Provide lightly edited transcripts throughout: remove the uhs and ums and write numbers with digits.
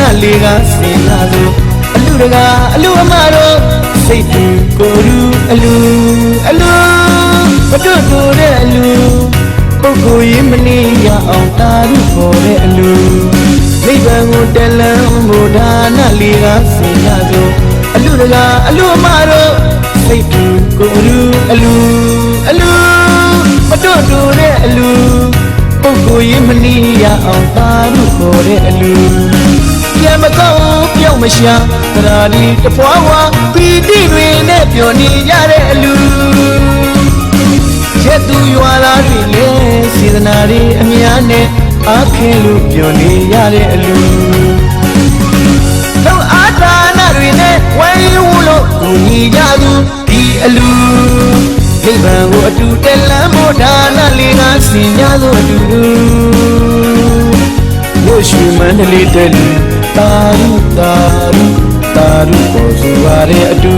နာလေးကစင်လာစို့အလူတကာအလူအမတို့စိတ်တူကိုယ်လူအလူမတို့တို့တဲ့အလူပုဂ္ဂိုလ်ရေးမနေရအောင်တာရုပေါ်တဲ့အလူနိဗ္ဗာန်ကိုတလန်းမို့ဒါနလေးကစင်လာစို့အလူတကာအလူအမတို့စိတ်တူကိုယ်လူအလူမတို့တို့တဲ့အလူပုဂ္ဂိုလ်ရေးမနေရအောင်တာရုပေါ်တဲ့အလူပြန်မကောင်းပြောင်းမရှာသရာဒီတပွားဝါပီတိတွေနဲ့ပျော်နေရတဲ့အလူရက်သူရွာသားတွေလည်းစေတနာတွေအများနဲ့အားခင်လို့ပျော်နေရတဲ့အလူလုံအားဒါနတွေနဲ့ဝိုင်းဝန်းလို့ကိုညီကြသူဒီအလူနိဗ္ဗာန်ကိုအတူတက်လမ်းဖို့ဒါနလေးကစင်ကြသောအတူတူဝှရွှေမန္တလေးတဲ့လူတာရုပေါ်စုရတဲ့အတူ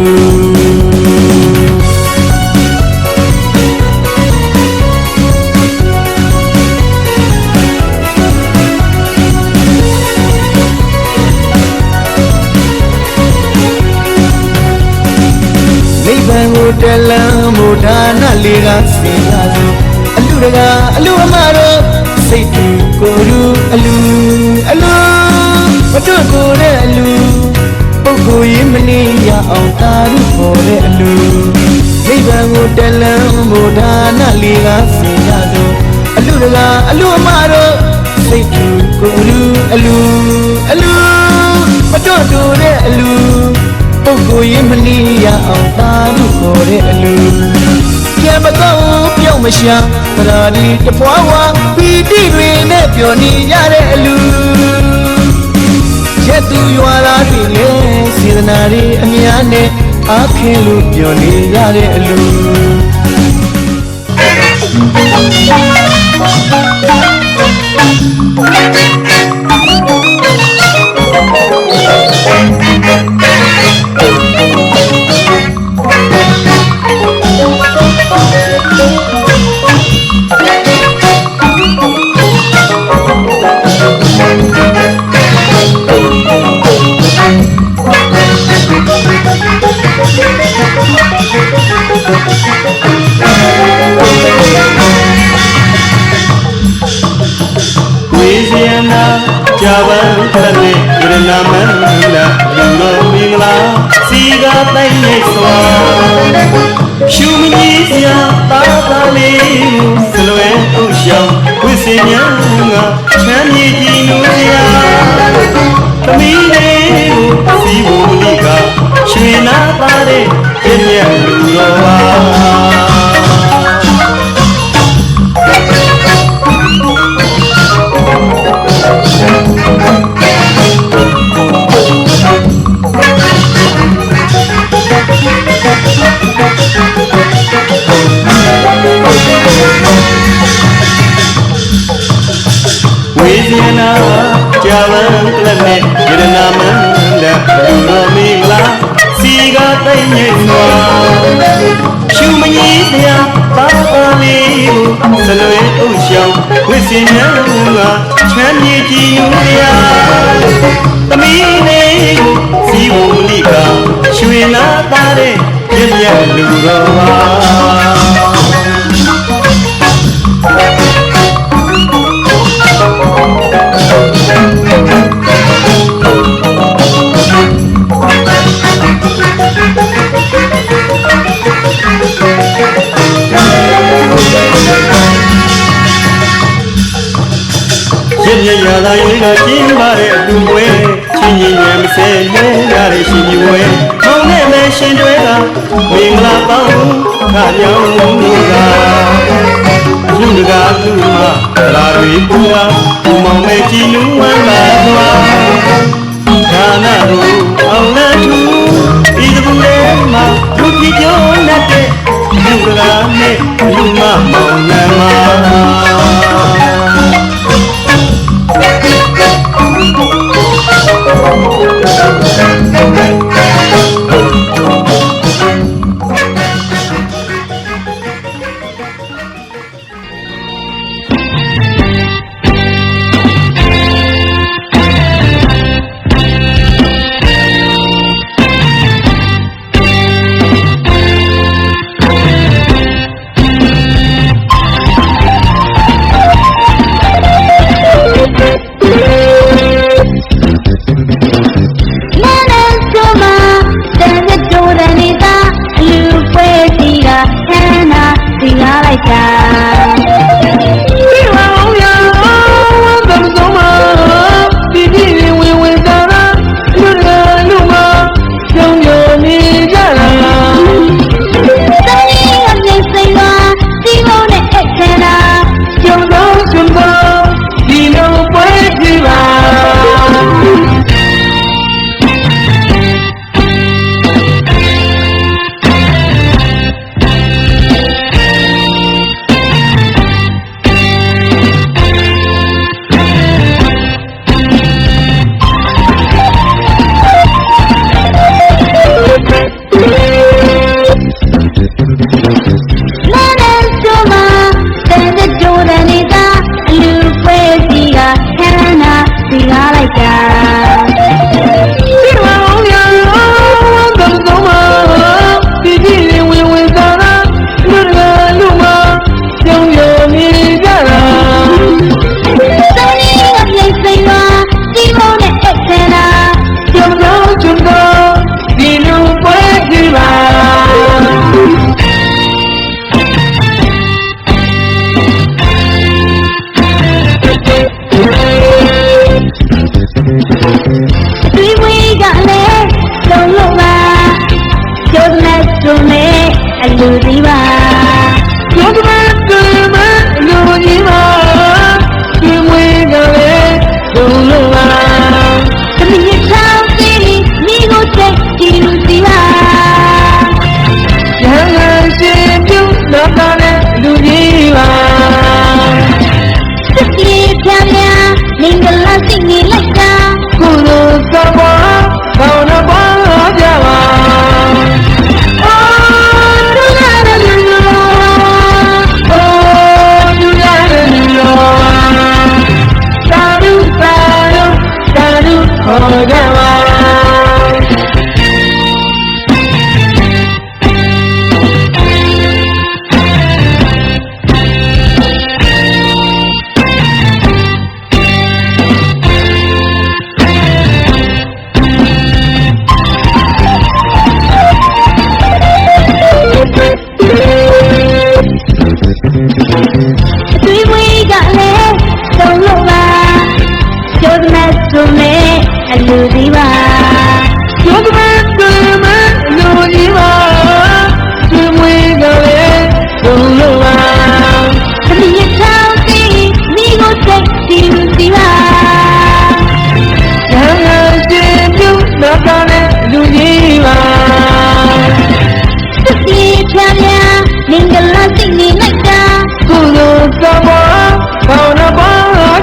နိဗ္ဗာန်ကိုတက်လမ်းမို့ဒါနလေးကစင်လာစို့အလူတကာအလူအမတို့စိတ်တူကိုယ်လူအလူမတို့တို့တဲ့အလူပုဂ္ဂိုလ်ရေးမနေရအောင်တာရုပေါ်တဲ့အလူနိဗ္ဗာန်ကိုတက်လမ်းမို့ဒါနလေးကစင်လာစို့အလူတကာအလူအမတို့စိတ်တူကိုယ်လူအလူမတို့တို့တဲ့အလူပုဂ္ဂိုလ်ရေးမနေရအောင်တာရုပေါ်တဲ့အလူပြန်မကောင်းပြောင်းမရှာသရာဒီတပွားဝါပီတိတွေနဲ့ပျော်နေရတဲ့အလူရက်သူရွာသားတွေလည်းစေတနာတွေအများနဲ့အားခင်လို့ပျော်နေရတဲ့အလူဂျာဗန်ခလေးရဏမန္တလာလူတော်မင်္ဂလာစီကတိုင်းနေစွာရှုမကြီးစရာတာတာလေးစလွဲဥရှောင်းဝိစင်ညာငါချမ်းမြေကြီးနူရာသမီးလေးကိုစီဘုံလိကရွှေနာသားတဲ့ပြည့်မြတ်လူတော်ပါဝေဇယနာဂျာဗန်ကလနဲ့ရဏမန္တလူတော်မင်္ဂလာစီကတိုင်းနေစွာရှုမကြီးစရာပါပါလေးကိုစလွဲဥရှောင်းဝိစင်ညာငါချမ်းမြေကြီးနူရာသမီးလေးကိုစီဘုံလိကရွှေနာသားတဲ့ပြည့်မြတ်လူတော်ပါရရသာရွေးကကျင်းပါတဲ့အတူပွဲချင်းချင်းညံမစဲလဲရတဲ့ရှင်ကြီးဝဲမောင်နဲ့မဲရှင်တွေကမင်္ဂလာပေါင်းခါပြောင်းလို့ကလူတကာလူမလာတွေပူတာဘူမောင်မဲကြည်နူးဝမ်းသာသွားဌာနတို့အောင်နဲ့ထူဒီတပူလေးမှာလူကြီးပြောနေတဲ့လူတကာနဲ့လူမမောင်နှမ လိုက်တာဒီဝအောင်ရဘယ်ဆုံးမဒီဒီဝင်ဝင်သာသာလူကလူမပြုံးပြုံးနေကြတာ တိုင်းရင်းနေစိတ်မှာဒီဘုံနဲ့အခမ်းနာ ကျုံတော့ကျုံတော့ဒီလိုပွဲကြည့်ပါ နာနဲ့ဆိုမှာတန်တဲ့ကြိုးတဲ့နေတာအလူပွဲစီကခန္ဓာစီကားလိုက်တာ ဒီဝအောင်ရဘယ်ဆုံးမဒီဒီဝင်ဝင်သာသာလူကလူမပြုံးပြုံးနေကြတာ တိုင်းရင်းနေစိတ်မှာဒီဘုံနဲ့အခမ်းနာ ကျုံတော့ကျုံတော့ဒီလိုပွဲကြည့်ပါ ဒီဝေးကလည်းလုံးလုံးပါကျိုးနဲ့ကျုံနဲ့အလူဒီပါ ကျုံတော့ကျုံမဲ့လူကြီးပါဒီမွေးကလေးကျုံလို့ပါ သမီးချောင်းစီမိကိုစိတ်ကြည့်လို့စီပါ ရဟန်းရှင်ပြုတော့တာလေလူကြီးပါ စပြေပြပြမင်္ဂလာစိတ်နေလိုက်တာ ကုသိုလ်သဘောကောင်းတော့ပါကြပါအိုးလူရတဲ့လူအိုးလူရတဲ့လူသာဓုသာဓုသာဓုခေါ်ကြပါ ဒီဝေးကလည်းလုံးလုံးပါကျိုးနဲ့ကျုံနဲ့အလူဒီပါ ကျုံတော့ကျုံမဲ့လူကြီးပါဒီမွေးကလေးကျုံလို့ပါ သမီးချောင်းစီမိကိုစိတ်ကြည့်လို့စီပါ ရဟန်းရှင်ပြုတော့တာလေလူကြီးပါ စပြေပြပြမင်္ဂလာစိတ်နေလိုက်တာ ကုသိုလ်သဘောကောင်းတော့ပါ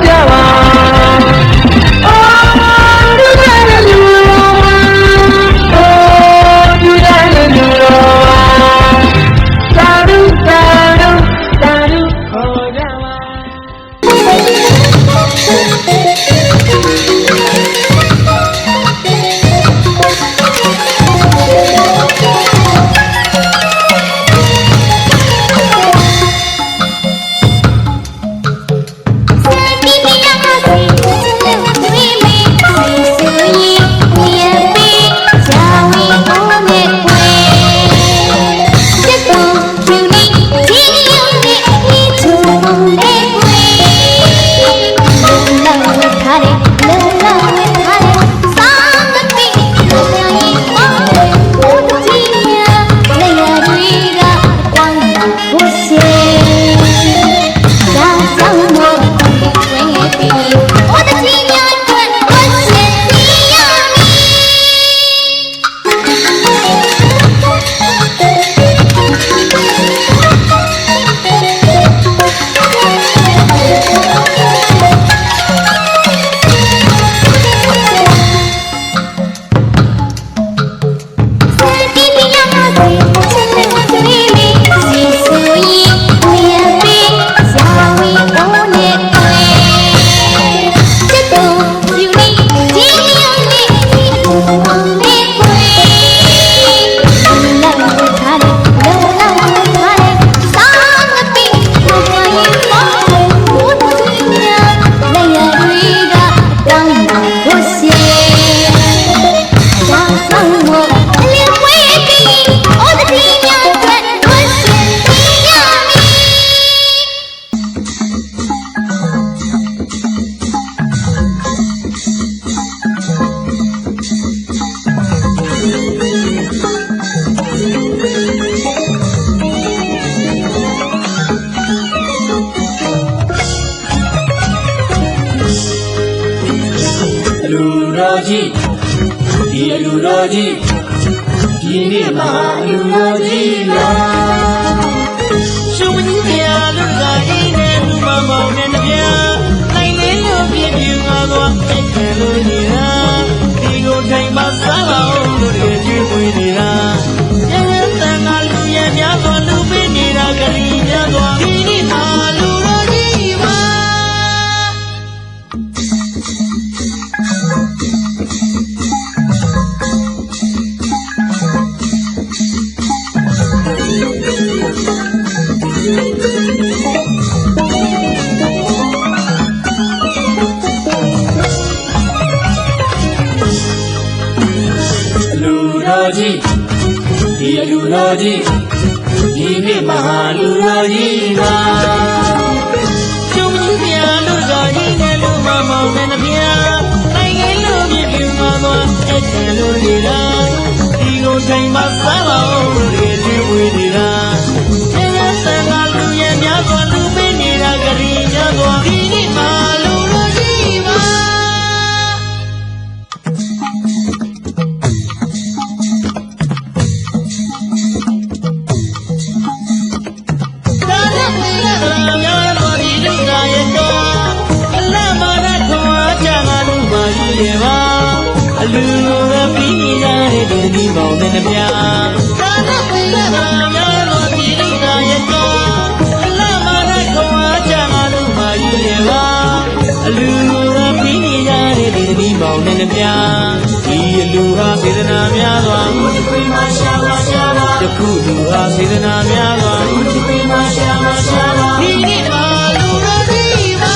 ကြပါအိုးလူရတဲ့လူအိုးလူရတဲ့လူသာဓုသာဓုသာဓုခေါ်ကြပါ တ ကြီးဒီအလူတော်ကြီးဒီနေ့မှာအလူတော်ကြီးလာရှုံးကြီးပြာလူကအိမ်နဲ့လူမမောင်နဲ့တပြားနိုင်လေးလို့ပြပြငါသွားအဲ့ခံလို့နေတာဒီကိုထိုင်ပါစားပါဦးလို့ကြွေးပွေးနေတာကျန်တဲ့တန်ကလူရဲ့များစွာလူပေးနေတာကလေးများစွာဒီနေ့မှာလူတော်ကြီးပါကြီးဒီလူတော်ကြီးဒီနေ့မှာလူတော်ကြီးပါကျုံကြီးပြာလူကကြီးနဲ့လူမမောင်နဲ့ပြာနိုင်ငယ်လို့ပြပြမှာသွားအဲ့ခံလို့နေတာဒီကိုတိုင်းမှာစားပါဦးလို့ဒီဝေးနေတာကျန်တဲ့ဆန်ကလူရဲ့များစွာလူပေးနေတာကလေးများစွာဒီနေ့မှာလူတော်ကြီးပါအလူတော်ပြီးရတဲ့ဒီဒီမောင်နဲ့ပြာသာနာပိရပါများလို့ဒီလူကရဲ့တော့အလမနဲ့ခွန်အားကြမှာလို့မာကြီးရဲ့ပါအလူတော်ပြီးရတဲ့ဒီဒီမောင်နဲ့ပြာဒီအလူဟာစေတနာများစွာဒီခွေမှာရှာပါရှာပါတခုလူဟာစေတနာများစွာဒီခွေမှာရှာပါရှာပါဒီနေ့မှာလူတော်ကြီးပါ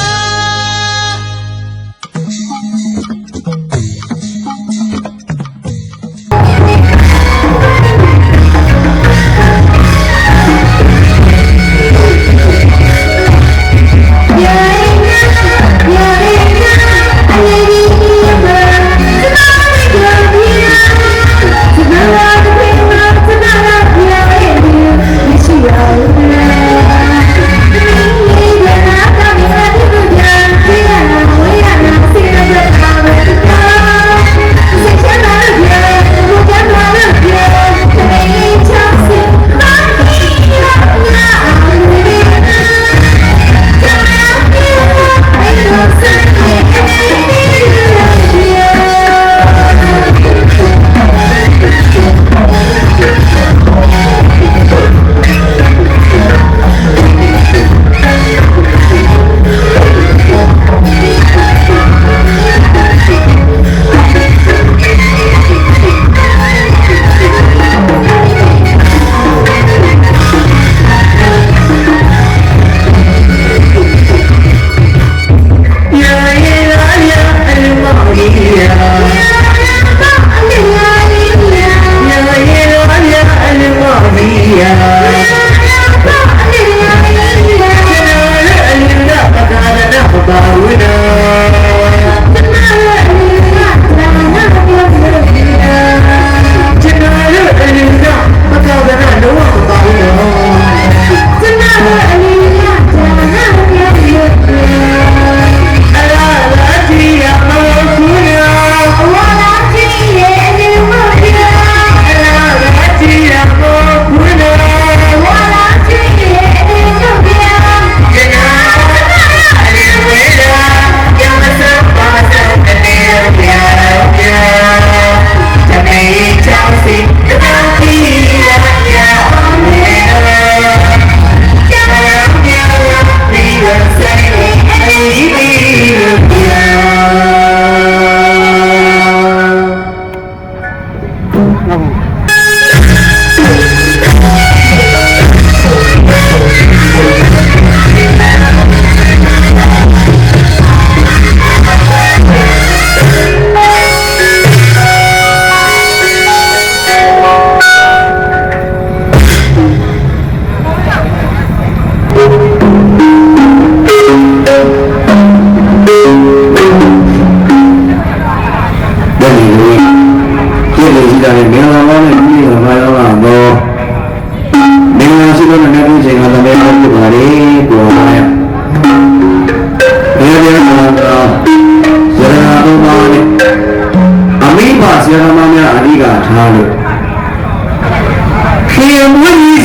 ရှိရ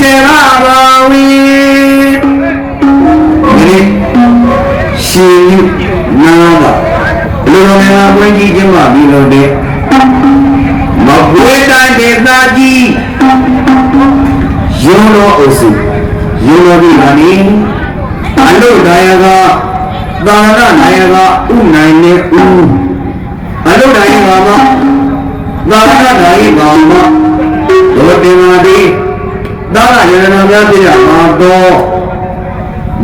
စေရပါဝီဒီရှင်နာပါလူတော်များဝင်းကြီးကျင်းပါပြီလို့တဲ့မကွေးတိုင်းဒေသကြီးရုံတော်အုပ်စုရုံတော်ပြည်ကနေအလုဒါယကသာရနာယကဥနိုင်နေဦးအလုဒါယကမှာသာရနာယကမှာတို့တင်ပါဒီသာရယနာများပြရမှာတော့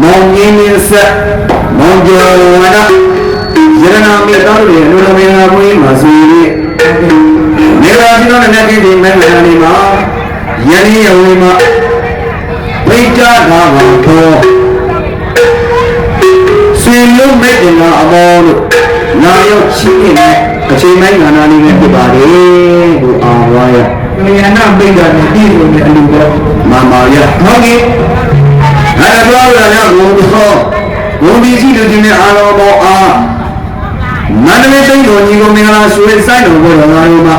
မောင်ကြီးနေဆက်မောင်ကျော်ဝဒယရနာမြေတော်ရဲ့လူတော်များဘုန်းကြီးမှာဆိုရင်နေရာဒီတော့လည်းဒီမဲမဲနေမှာယနေ့ယဝေမှာဝိကြတာပါတော့ဆွေလုံးမဲ့တင်တာအမောလို့နာရောက်ရှိနေတဲ့အချိန်တိုင်းငါနာလေးနဲ့ဖြစ်ပါတယ်ကိုအားဝါရဉာဏ်ပိဋကနဲ့ပြည့်စုံတဲ့အလူတော်မမာရဟုတ်ကဲ့အဲ့ဒါတော့လည်းဘုံသောဘုံဒီရှိလို့ဒီနေ့အားလုံးပေါ်အားမန္တလေးတိုင်းတော်ညီကိုမင်္ဂလာရွှေဆိုင်တော်ကိုတော်လာရောမှာ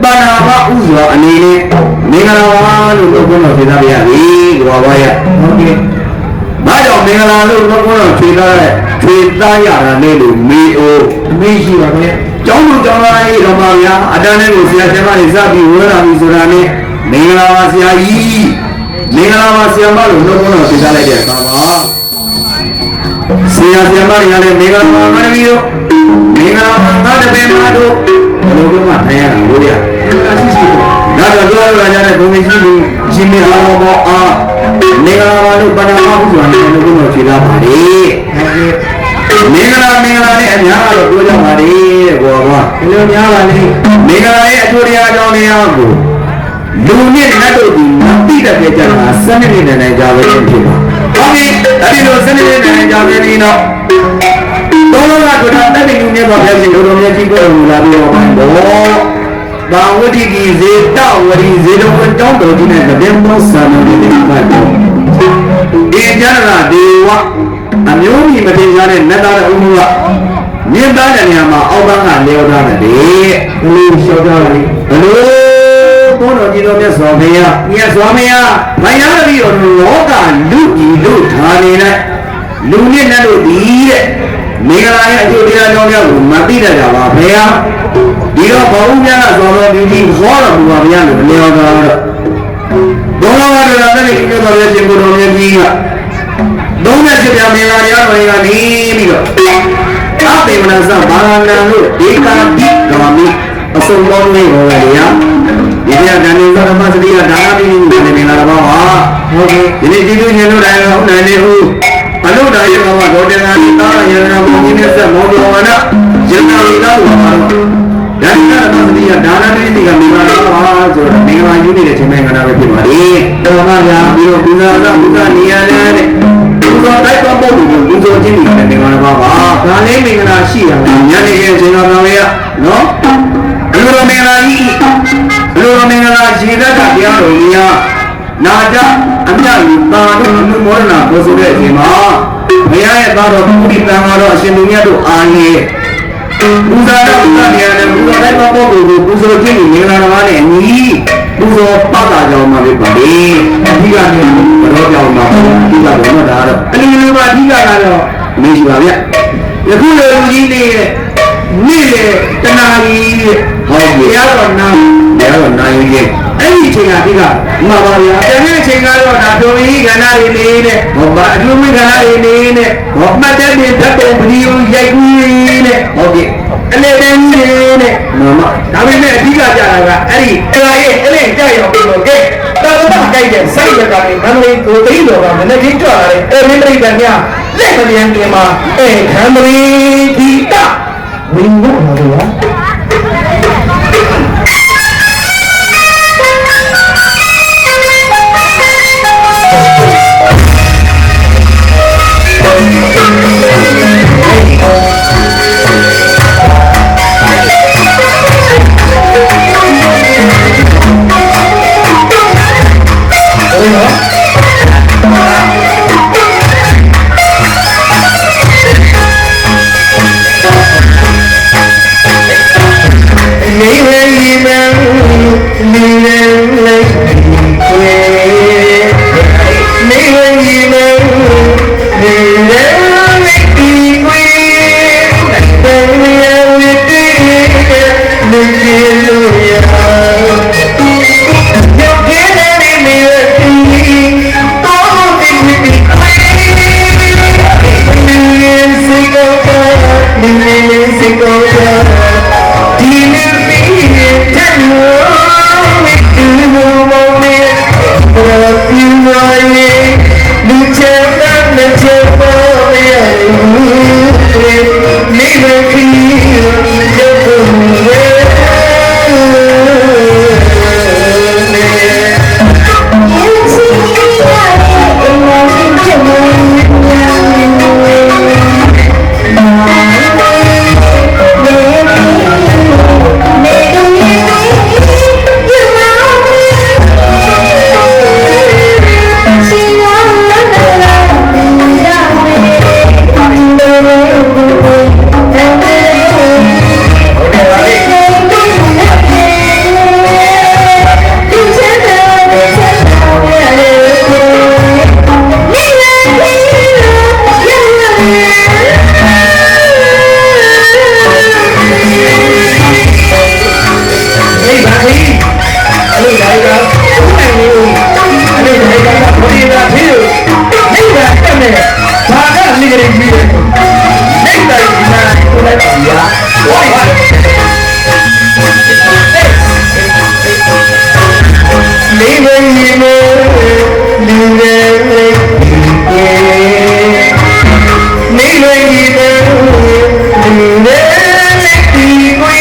ပါဏာဘဥစွာအနေနဲ့မင်္ဂလာပါလို့ပြောတော့ဖြေသားပြရပြီကိုအားဝါရဟုတ်ကဲ့ဘာကြောင့်မင်္ဂလာလို့ပြောတော့ဖြေသားရတာလဲလို့မေအိုအမေရှိပါခင်ကျောင်းတော်ကျောင်းသားကြီးတော်ပါဗျာအတန်းနဲ့ကိုဆရာဆရာမတွေစပြီးဝဲလာပြီဆိုတာနဲ့မင်္ဂလာပါဆရာကြီးမင်္ဂလာပါဆရာမလို့ပြောတော့ဖြေသားလိုက်တဲ့အခါမှာဆရာဆရာမတွေကလည်းမင်္ဂလာပါမင်းတို့မင်္ဂလာပါသာတပင်မတို့ဘယ်လိုမှထိုင်ရတာလို့ရအရှိရှိတော့ဒါတော့ပြောရကြတဲ့ဘုံကြီးကြီးရှင်မအားတော်အားမင်္ဂလာပါလို့ပဏာမဘုရားနဲ့ဘုရားဖြေလာပါလေမင်္ဂလာနဲ့အများတော့ပြောကြပါလေတဲ့ဘောကွာဘယ်လိုများပါလဲမင်္ဂလာရဲ့အထွေတရားကြောင့်များကိုလူနဲ့နတ်တို့ဒီမသိတတ်ကြတာစနစ်နဲ့နိုင်ကြပဲဖြစ်ပါဟုတ်ပြီအဲ့ဒီလိုစနစ်နဲ့နိုင်ကြပဲဒီတော့တော်တော်ကတက်တဲ့လူနဲ့တော့ပြန်ပြီးတော်တော်များကြီးပြောလို့လာပြီးတော့ဘောဘာဝတိကြီးဇေတဝရီဇေတော်တောင်းတော်ကြီးနဲ့တည်မောဆာမနေတယ်မှတ်တော့ဒီကျမ်းစာဒေဝအမျိုးကြီးမတင်ကြတဲ့နတ်သားအုံကမြင့်သားတဲ့နေရာမှာအောက်ဘန်းကလျော်ထားတယ်ဘလို့လျှော်ထားတယ်ဘလို့ဘုန်းတော်ကြီးတော်မြတ်စွာဘုရားမြတ်စွာဘုရားမရပြီးတော့လောကလူကြီးလူထားနေတဲ့လူနဲ့နတ်တို့ဒီတဲ့မင်္ဂလာရဲ့အကျိုးတရားကြောင့်များကိုမသိတတ်ကြပါဘုရားဒီတော့ဘုန်းများကသောတော်ဒီကြီးဟောတော်မူပါဘုရားလို့လျော်တာတော့ဘုန်းတော်ကလည်းတကယ်ကိုတော်ရဲ့ရှင်ကိုတော်မြတ်ကြီးကသုံးတဲ့ပြပြမင်္ဂလာတရားတော်ကနေပြီးတော့အပေမနာစဘာနာလို့ဒေကာတိကမမီအစုံပေါင်းနေဟောရလေရဒီကတန်နေသောဓမ္မစတိကဒါနပိနေတယ်မင်္ဂလာပါဟာဟုတ်ကဲ့ဒီနေ့ဒီလိုညလို့တိုင်းဟုတ်နိုင်နေဟုအလို့တိုင်းရောကဒေါ်တင်လာဒီသာရဏဘုံကြီးနဲ့ဆက်မောတော်ဝနာယန္တာဝိလာဝါဒါနဓမ္မစတိကဒါနပိနေကမင်္ဂလာပါဆိုတော့မင်္ဂလာယူနေတဲ့ချိန်မှန်ကနာပဲဖြစ်ပါလေတော်ပါဗျာပြီးတော့ဘုရားကဘုရားနေရာနဲ့ဘုရားတိုက်တော်ပုံကိုဘုရားချင်းနေတယ်မင်္ဂလာပါပါဒါလေးမင်္ဂလာရှိရလားညနေရဲ့ချိန်တော်တော်ရနော်ဘုရားမင်္ဂလာကြီးဘုရားမင်္ဂလာရှိတဲ့တရားတော်ကြီးဟာနာကြအမြတ်ယူတာတို့အမှုမောဒနာပေါ်ဆိုတဲ့အချိန်မှာဘုရားရဲ့သားတော်ဘုရားတန်ခါတော်အရှင်သူမြတ်တို့အာရေဘုရားတော်ဘုရားတရားနဲ့ဘုရားတိုက်တော်ပုံကိုဘုရားချင်းနေမင်္ဂလာတော်နဲ့အညီဘုရားပတ်တာကြောင့်မှာပဲပါလေအဓိကနေဘရောကြောင့်မှာအဓိကတော့ဒါတော့အနည်းငယ်ပါအဓိကတော့မရှိပါဗျယခုလိုလူကြီးနေနေ့တနာကြီးဟုတ်ပြီရတော့နာရင်အဲ့ဒီအချိန်ကဒီကမှာပါဗျာတကယ်အချိန်ကတော့ဒါဒုံကြီးကဏ္ဍလေးနဲ့ဟောပါအထူးမကဏ္ဍလေးနဲ့ဟောမှတ်တဲ့ဓာတ်ပုံဗီဒီယိုရိုက်ကူးနဲ့ဟုတ်ကဲ့အလေတန်းကြီးနဲ့မဒါပေမဲ့အဓိကကြတာကအဲ့ဒီအရာရဲ့အလေကြရောက်ပြီးတော့ကဲတော်တော်ကြိုက်တဲ့စိုက်ရတာလေးမန္တလေးကိုသိတော်ကမနေ့ကကြွလာတယ်အဲ့ဒီပြိတ္တများလက်မပြန်ပြင်မှာခံမရီဒီတာဝင်းတော့ပါဗျာ ကလေးကြီးတယ်နေတိုင်းဒီနာကိုလိုက်ပါဗျာဟောလေးလေးလေးလူငယ်လေးနေလေးလေးလူငယ်လေးဒီကို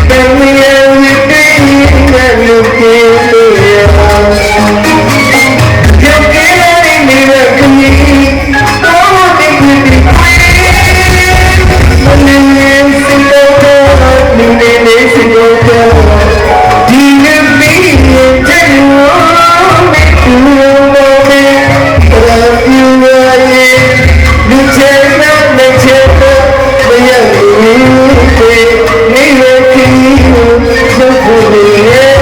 တမီးရဲ့ဝိတေးရဲ့လူကြီးရုပ်ကလေးနေတဲ့ကလေးတော့ဒီဒီမင်းနဲ့စင်တော့မင်းနဲ့စင်တော့ဒီနေ့မင်းရဲ့တဲ့လို့မင်းတို့ရဲ့လူချေတဲ့လူချေတဲ့ဘယ်ရည်နေရခင်သုဖို့ရဲ့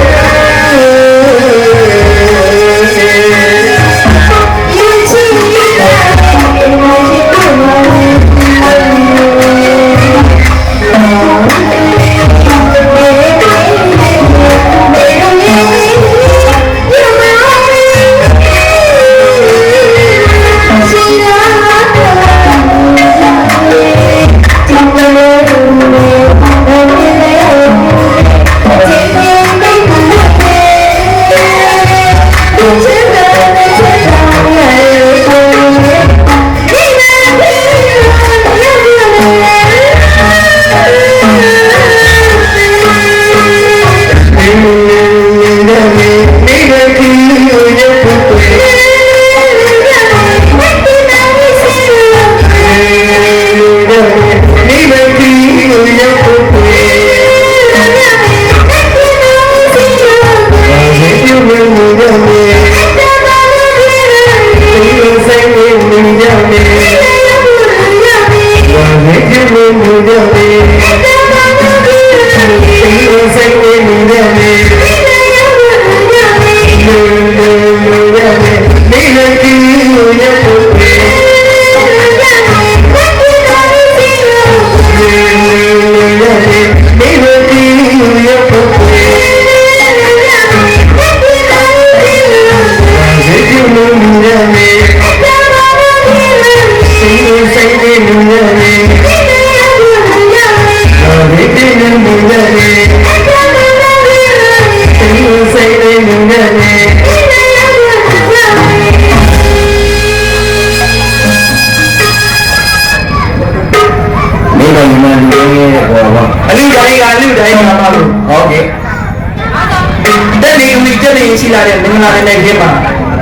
ရှိလာတဲ့မင်္ဂလာတဲ့နေ့မှာ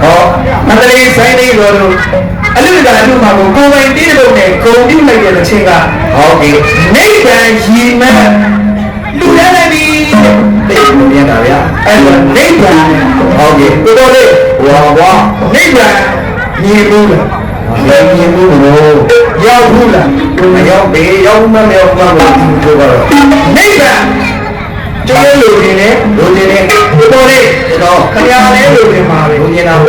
ဟောမန္တလေးဆိုင်လေးတော်တို့အလူကအလူမှာကိုပိုင်တီးတဲ့နဲ့ဂုံပြုလိုက်တဲ့အချိန်ကဟုတ်ပြီနိဗ္ဗာန်ရည်မဲ့လူရလည်းပြီတဲ့ကိုမြင်တာဗျာအဲ့တော့နိဗ္ဗာန်ဟုတ်ပြီတော်တော်လေးဝါနိဗ္ဗာန်မြင်ဘူးလားမြင်ဘူးလို့ရောက်ဘူးလားမရောက်ပေရောက်မရောက်မှမလို့ပြောတော့နိဗ္ဗာန်ကျိုးလူတွေနဲ့လူတွေနဲ့တော်လေးတော့ခရလေးလူတွေမှာပဲဘုရားတော်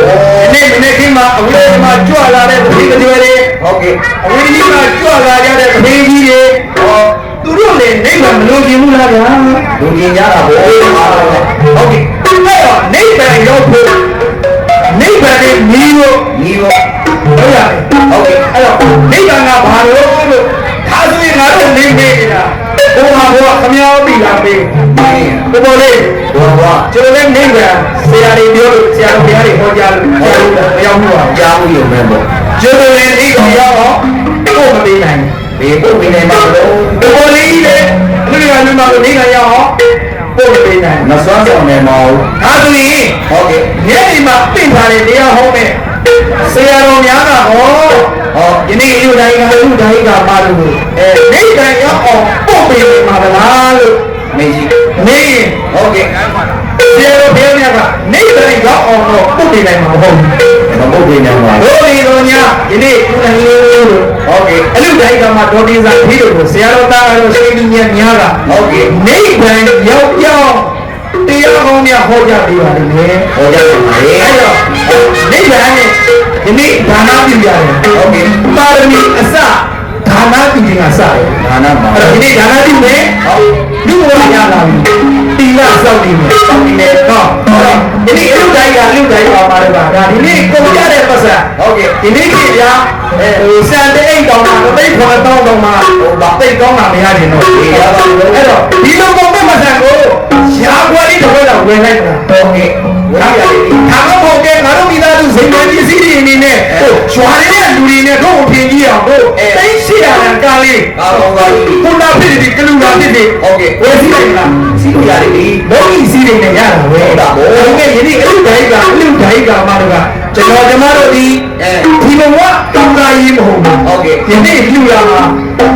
ဒီနေ့ခင်းမှာအဝိဓိမှာကြွလာတဲ့ပဋိပတွေတွေဟုတ်ကဲ့အဝိဓိမှာကြွလာကြတဲ့ပဋိကြီးတွေဟောသူတို့လည်းနိဗ္ဗာန်မလို့ကျင်ဘူးလားဗျာလူကျင်ကြတာဘုရားဟုတ်ကဲ့အဲ့တော့နိဗ္ဗာန်ရောက်ဖို့နိဗ္ဗာန်ရဲ့ညီလို့ဟုတ်ရတယ်ဟုတ်ကဲ့အဲ့တော့နိဗ္ဗာန်ကဘာလို့ဒါဆိုရင်ငါတို့နေနေတာဘုရားခမည်းပြီလားမေးပေါ်လေးကျွန်တော်လည်းနေကဆရာတွေပြောလို့ဆရာတို့ဘုရားတွေဟောကြားလို့မရောက်ဘူးပါကြားဘူးရုံပဲပေါ့ကျွန်တော်လည်းနေတော့ရောက်တော့ကိုမပေးနိုင်ဘူးဘယ်ကိုပေးနိုင်မှာလို့ပေါ်လေးလေလူရလူမလို့နေကရောက်တော့ကိုမပေးနိုင်မစွမ်းဆောင်နိုင်ပါဘူးဒါဆိုရင်ဟုတ်ကဲ့ညနေမှာပြင်ထားတဲ့တရားဟောမယ်ဆရာတော်များကဟောဒီနေ့အယူတိုင်းကလူတိုင်းကပါလို့နေကရောက်အောင်ပို့ပေးမှာဗလားလို့မေးကြည့်နေဟုတ်ကဲ့ဆရာတော်ဘုရားမြတ်ကနေတိုင်းရောက်အောင်တော့ပို့ပေးနိုင်မှာမဟုတ်ဘူးမပို့ပေးနိုင်ပါဘူးဘုရားတော်ညာဒီနေ့ကုသရေးလို့ဟုတ်ကဲ့အလူတိုင်းကမှဒေါ်တင်စာပြီးလို့ဆရာတော်သားတော်ရှိသူများကဟုတ်ကဲ့နေတိုင်းရောက်ရောက်တရားကောင်းများဟောကြားပေးပါလိမ့်မယ်ဟောကြားပါမယ်အဲ့တော့နိဗ္ဗာန်နဲ့ဒီနေ့ဒါနပြုရတယ်ဟုတ်ကဲ့ပါရမီအစဒါန နပြုခြင်းကစတယ် ဒါနမှာ အဲ့တော့ဒီနေ့ဒါနပြုမယ်လူဘဝရလာပြီတိလစောင့်နေမယ်စောင့်နေတယ်တော့ဒီနေ့လူတိုင်းကလူတိုင်းပါပါတော့ဒါဒီနေ့ကိုရတဲ့ပတ်စံ ဟုတ်ကဲ့ ဒီနေ့ကြီးဗျာစံတဲ့အိတ်တောင်းတာတိတ်ခေါ်တောင်းတော့မှတိတ်ကောင်းတာမရရင်တော့ဒီရပါဘူးအဲ့တော့ဒီလိုပုံမဲ့ပတ်စံကိုရှားခွက်လေးတစ်ခွက်တော့ဝင်လိုက်တာ ဟုတ်ကဲ့ဝေးရတယ် ဒါမှမဟုတ်ကဲငါတို့မိသားစုစိတ်ဝင်ပစ္စည်းတွေအနေနဲ့ကျွာနေတဲ့လူတွေနဲ့တို့အပြင်ကြီးအောင်တို့တိတ်ရှိရတဲ့ကားလေး အားလုံးပါပြီ ကုနာဖြစ်ဒီကလူနာဖြစ်ဒီ ဟုတ်ကဲ့ ဝယ်စီးလိုက်လား စီးလို့ရတယ်လေ လောကီစီးတွေနဲ့ရတာပဲဒါကယနေ့အလူဒိုင်ကအလူဒိုင်ကမှတော့ကျွန်တော်တို့ဒီဒီဘဝကောင်းစားရေးမဟုတ်ဘူး ဟုတ်ကဲ့ ယနေ့လူလာမှာ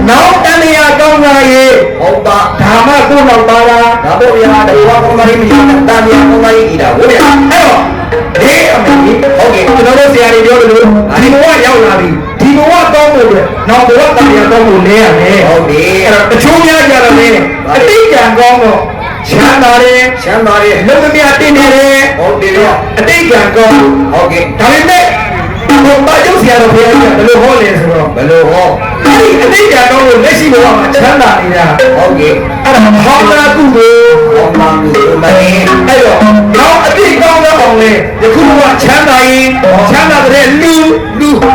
နောက်တန်လျာကောင်းစားရေး ဟုတ်ပါ ဒါမှကိုယ်တော့ပါလား ဒါပေါ့ဗျာတဘောကောင်းပါလိမ့်မရှိတာတာမြန်ကောင်းပါလိမ့်နေတာဟုတ်ဗျာ အဲ့တော့ဒီအမေကြီး ဟုတ်ကဲ့ ကျွန်တော်တို့ဆရာတွေပြောလို့ဒီဘဝရောက်လာပြီဒီဘဝကောင်းဖို့အတွက်နောက်ဘဝတန်လျာကောင်းဖို့လဲရမယ် ဟုတ်တယ် အဲ့တော့တချို့များကြတော့လေအတိတ်ကံကောင်းတော့ချမ်းသာတယ် ချမ်းသာရဲ့ လုံမမြတင်နေတယ် ဟုတ်တယ်ဗျ အတိတ်ကံကောင်း ဟုတ်ကဲ့ ဒါပေမဲ့ဘုရားကျုပ်ဆရာတော်ဘုရားကြီးကဘယ်လိုဟောလဲဆိုတော့ ဘယ်လိုဟော အဲ့ဒီအတိတ်ကံကောင်းလို့လက်ရှိဘဝမှာချမ်းသာနေတာ ဟုတ်ကဲ့ အဲ့ဒါဟောတာကုသိုလ် ဟောမှာလို့မင်း အဲ့တော့နောက်အတိတ်ကောင်းတဲ့အောင်လေယခုဘဝချမ်းသာရင်ချမ်းသာတဲ့လူ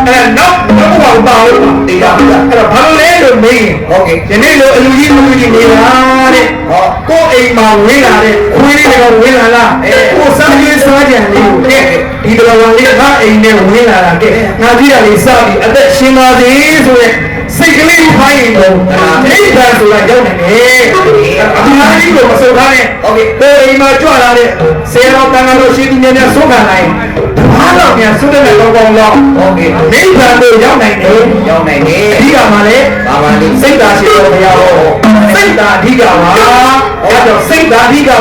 အဲ့နောက်ဘဝပါလို့ တရားဗျာ အဲ့တော့ဘာလို့လဲလို့မေးရင် ဟုတ်ကဲ့ ဒီနေ့လိုအလူကြီးနေတာတဲ့ ဟော ကိုယ်အိမ်မှာဝင်လာတဲ့ခွေးလေးတွေကဝင်လာလားကိုယ်စားရေးစားကြံလေးကိုတဲ့ဒီတော်တော်လေးငါအိမ်နဲ့ဝင်လာတာတဲ့ငါကြီးကလေးစားပြီးအသက်ရှင်ပါသေးဆိုရဲစိတ်ကလေးဖိုင်းရင်တော့အိမ်သာဆိုတာရောက်နေတယ်အများကြီးကိုမစိုးထားနဲ့ ဟုတ်ကဲ့ ကိုယ်အိမ်မှာကြွလာတဲ့ဆေးတော်တန်ခါတော်ရှိသူများများဆုံးခံနိုင်ဘာတော့များဆုံးတဲ့ကောင်းကောင်းတော့ ဟုတ်ကဲ့ နိဗ္ဗာန်ကိုရောက်နိုင်တယ် ရောက်နိုင်တယ် အဓိကမှာလေ ဘာပါလိမ့် စိတ်ဓာတ်ရှိတော်ဘုရားဟောစိတ်ဓာတ်အဓိကပါအဲ့တော့စိတ်ဓာတ်အဓိကကို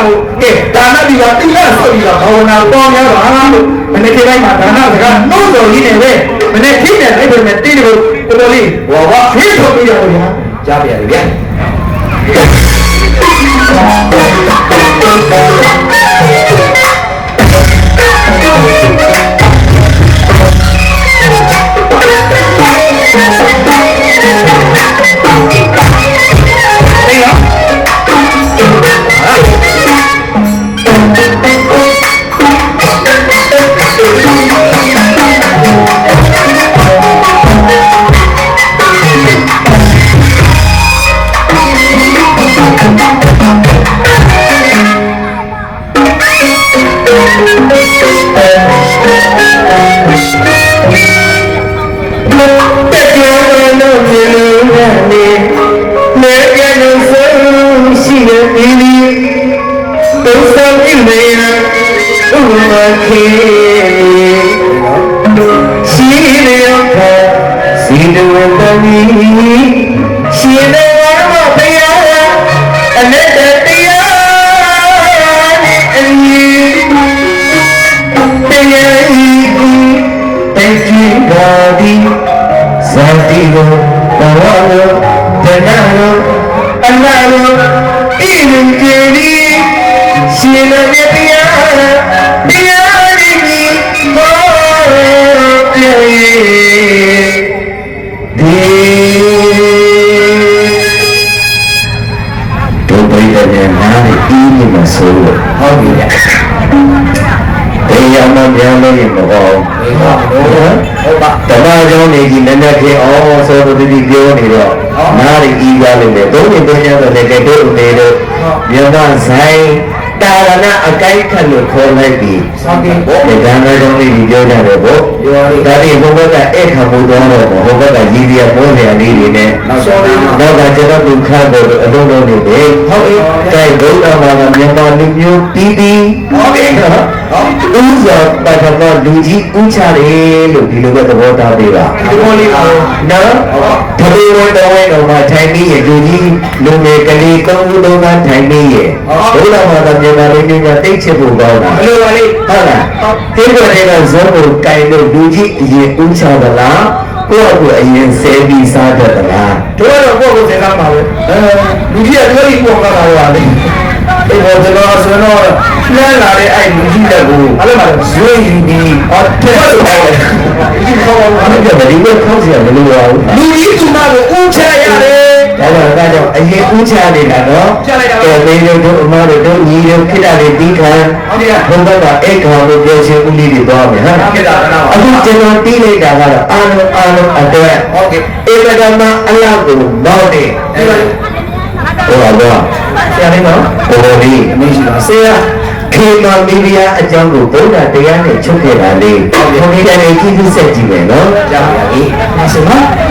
ဒါနတိကတိလဆိုပြီးတော့ဘာဝနာပေါင်းရပါလို့မနေ့ကတိုင်းမှာဒါနစကားနှုတ်တော်ကြီးနေပဲမနေ့ခိတဲ့လိုက်ပဲတင်းတယ်ကိုတော်တော်လေးဟောပါဖိထုတ်ပြီးတော့ဗျာ ကြားပြရတယ်ဗျာ သိလားဟုတ်ပါ ဓမ္မကျောင်းနေကြီးနည်းနည်းဖြစ်အောင်ဆိုတော့ဒီပြောနေတော့နားရီဤကားလို့လေသုံးနေသုံးချမ်းဆိုတဲ့ကဲတို့နေတော့မြန်မာဆိုင်တာရဏအကိုက်ခတ်လို့ခေါ်လိုက်ပြီ ဟုတ်ကဲ့ ဘုရားဓမ္မကျောင်းလေးကြီးပြောကြတယ်ဗောဒါဒီဘုဘကအဲ့ခံမှုတော်တော့ဘုဘကရည်ရပေါ်နေလေးတွေနဲ့ နောက်ဆုံးတော့ နောက်ကကျတော့ဒုက္ခတော့အလုံးလုံးနေတယ် ဟုတ်ကဲ့ ကဲဘုရားမှာမြန်မာလူမျိုးတီးတီး ဟုတ်ကဲ့ နော် ဟုတ် ဥစ္စာပါတော့လူကြီးဥချတယ်လို့ဒီလိုပဲသဘောထားပေးပါ ဒီလိုလေးပါ နော်တပည့်ဝင်တော်ဝင်တော်မှာထိုင်ပြီးရလူကြီးလူငယ်ကလေးကောင်းဦးလုံးကထိုင်ပြီးရဘုရားမှာမြန်မာလူမျိုးကတိတ်ချစ်ဖို့ကောင်းတာ ဘယ်လိုပါလဲ ဟုတ်လားဒီလိုတွေကဇောကိုကင်လို့လူကြီးအရင်ဥချသလားကိုယ့်ကိုအရင်ဆဲပြီးစားတတ်သလား တို့ကတော့ကိုယ့်ကိုယ်စဉ်းစားပါပဲလူကြီးကပြောပြီးပေါ့ကားတာပါလေ အဲ့တော့ကျွန်တော်ဆိုတော့လှမ်းလာတဲ့အဲ့လူကြီးလက်ကို အဲ့လိုပါလေ ဇွေးယူပြီး ဟောတဲ့ဆိုပါလေဒီကော အဲ့ဒါဒီကခေါင်းစီရမလို့ရဘူး လူကြီးသူမကိုဦးချရတယ် ဒါကြောင့်အရင်ဦးချနေတာနော်တေးလေးတို့အမတို့ညီတို့ခိတ္တလေးတီးခံဘုံဘက်ကအိတ်ကောင်လို့ပြောချင်းဦးလေးတွေသွားမယ်ဟာအခုကျွန်တော်တီးလိုက်တာကတော့အားလုံးအတွက်ဟုတ်ကဲ့ဧကဓမ္မအလောက်ကိုမောင်းတယ်ဟိုတော့ဆရာလေးနော်ဘိုးလေးအမရှိပါဆရာခေမာမီဒီယာအကြောင်းကိုဗုဒ္ဓတရားနဲ့ချုပ်ခဲ့တာလေးဘုန်းကြီးတိုင်းကြည့်ကြည့်ဆက်ကြည့်မယ်နော်ကြားပါပြီဆရာ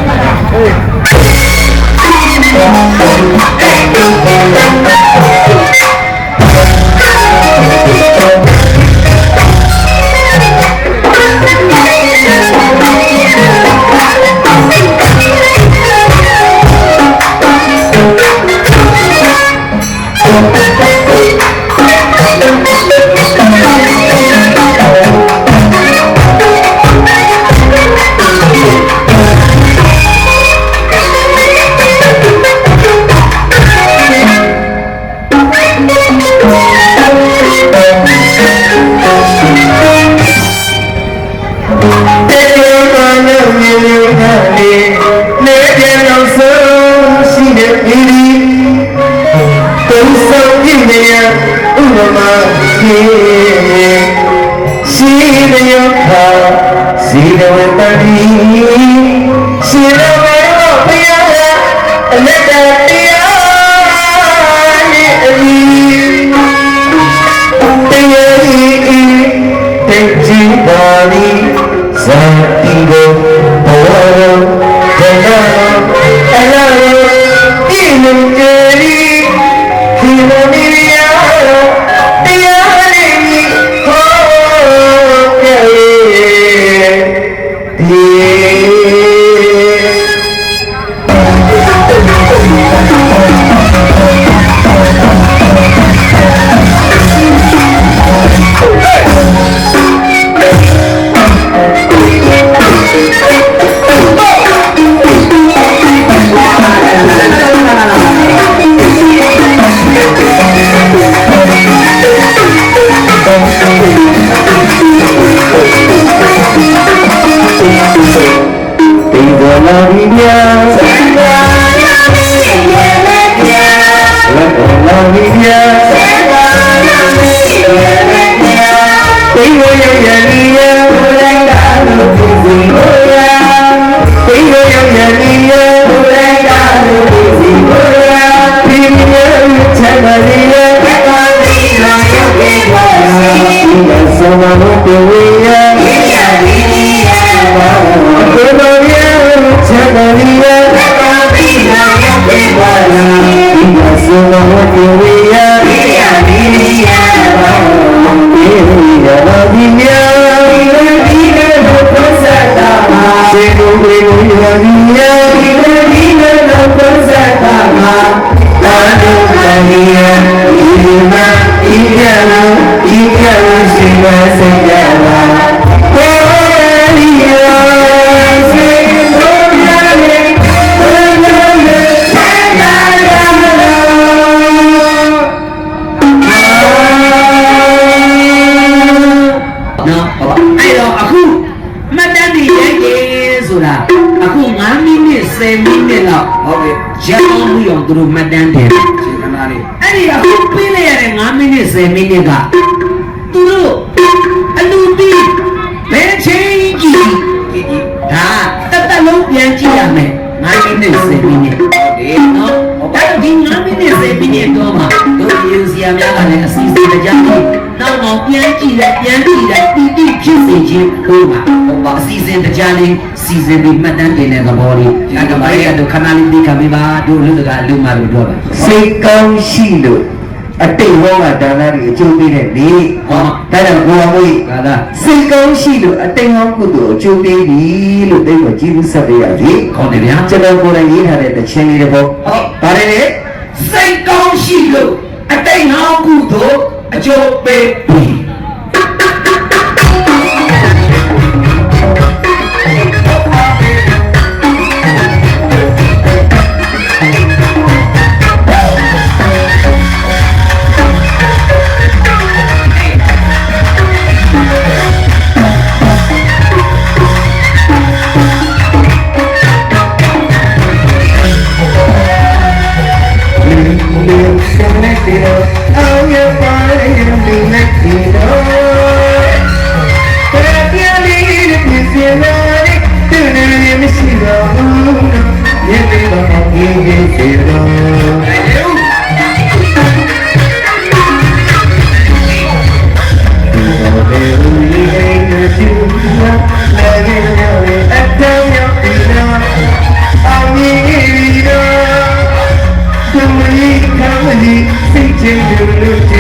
သူတို့မှတ်တမ်းတယ်ခြေခဏလေးအဲ့ဒီအခုပေးလိုက်ရတဲ့9မိနစ်10မိနစ်ကသူတို့အလူတီးဘယ်ချင်းကြီးဒါတက်လုံးပြန်ကြည့်ရမယ်9မိနစ်10မိနစ်ဟုတ်တယ်နော်ဒါဒီ9မိနစ်10မိနစ်တော့မှတို့ရေစီယာများကလည်းအစီအစဉ်ကြတယ်နောက်ပြန်ကြည့်လိုက်တီးဖြစ်စေခြင်းတို့မှာဟိုပါအစီအစဉ်ကြလေးစီစဉ်ပြီးမှတ်တမ်းတင်တဲ့သဘောလေးဒါကဘာလဲတို့ခဏလေးသိခံပေးပါတို့လူတကာလူမတို့ပြောပါစိတ်ကောင်းရှိလို့အတိတ်ဘဝဒါနတွေအကျိုးပေးတဲ့နေ့ဟောဒါကြောင့်ဘုရားမွေးဒါစိတ်ကောင်းရှိလို့အတိတ်ဟောင်းကုသိုလ်အကျိုးပေးပြီလို့တိတ်ကိုကြည့်ဘူးဆက်ပေးရစီဟုတ်တယ်ဗျာကျွန်တော်ကိုယ်တိုင်ရေးထားတဲ့တခြင်းလေးတစ်ပုဒ်ဟုတ်ဒါလည်းလေစိတ်ကောင်းရှိလို့အတိတ်ဟောင်းကုသိုလ်အကျိုးပေးပြီ Hãy subscribe cho kênh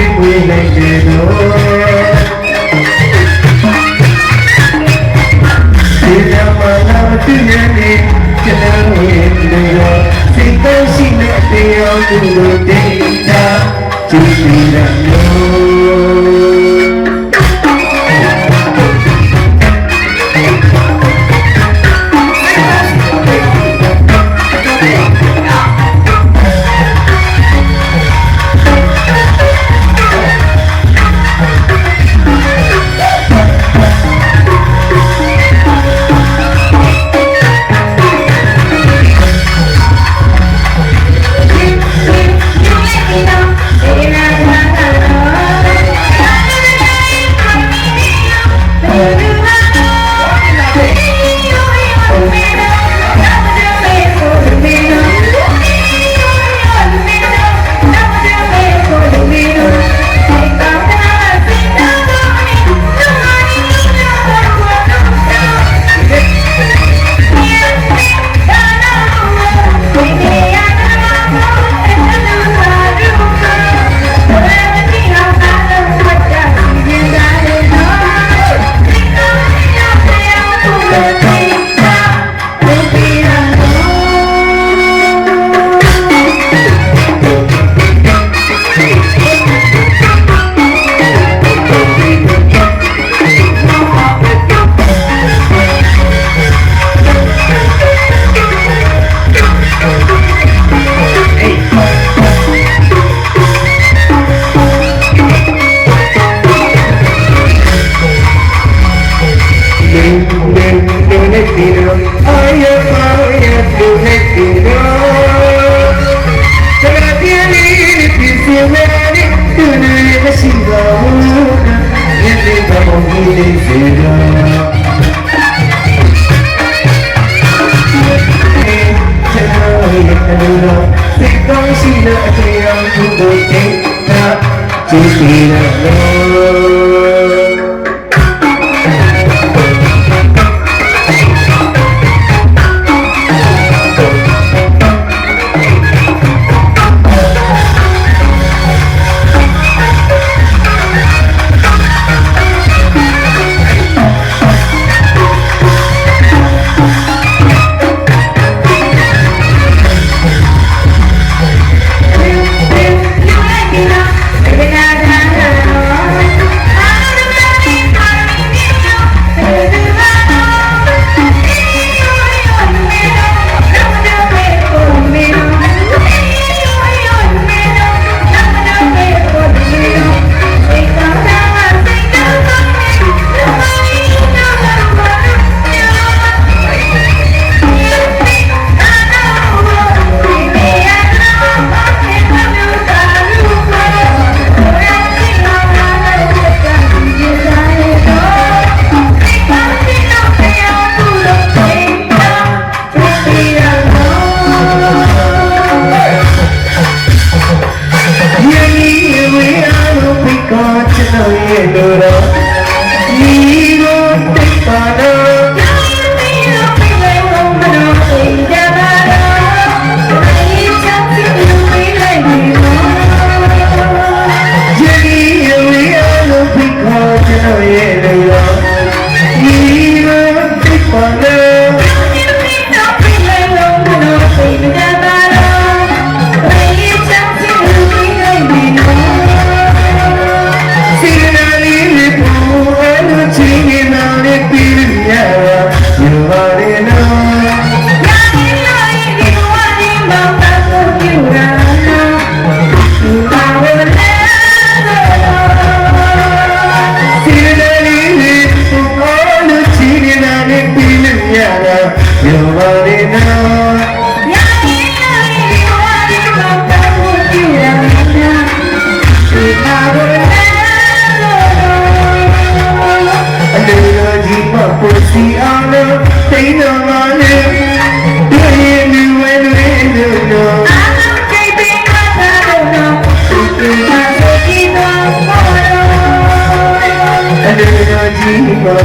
Ghiền Mì Gõ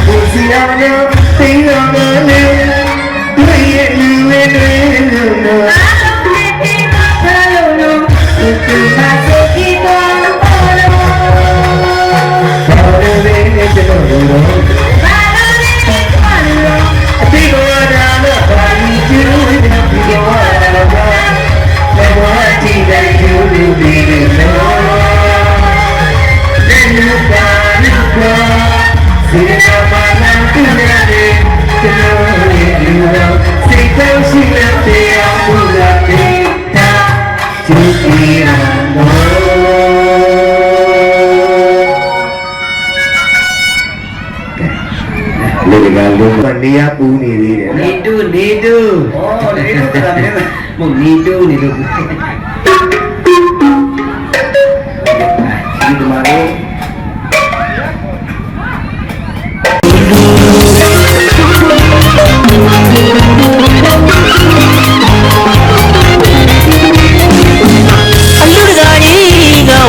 để không bỏ lỡ လေကလုံးနေရပူနေသေးတယ် နေတူနေတူဩနေတူကလည်းမဟုတ်နေတူနေလို့ဒီမှာလေ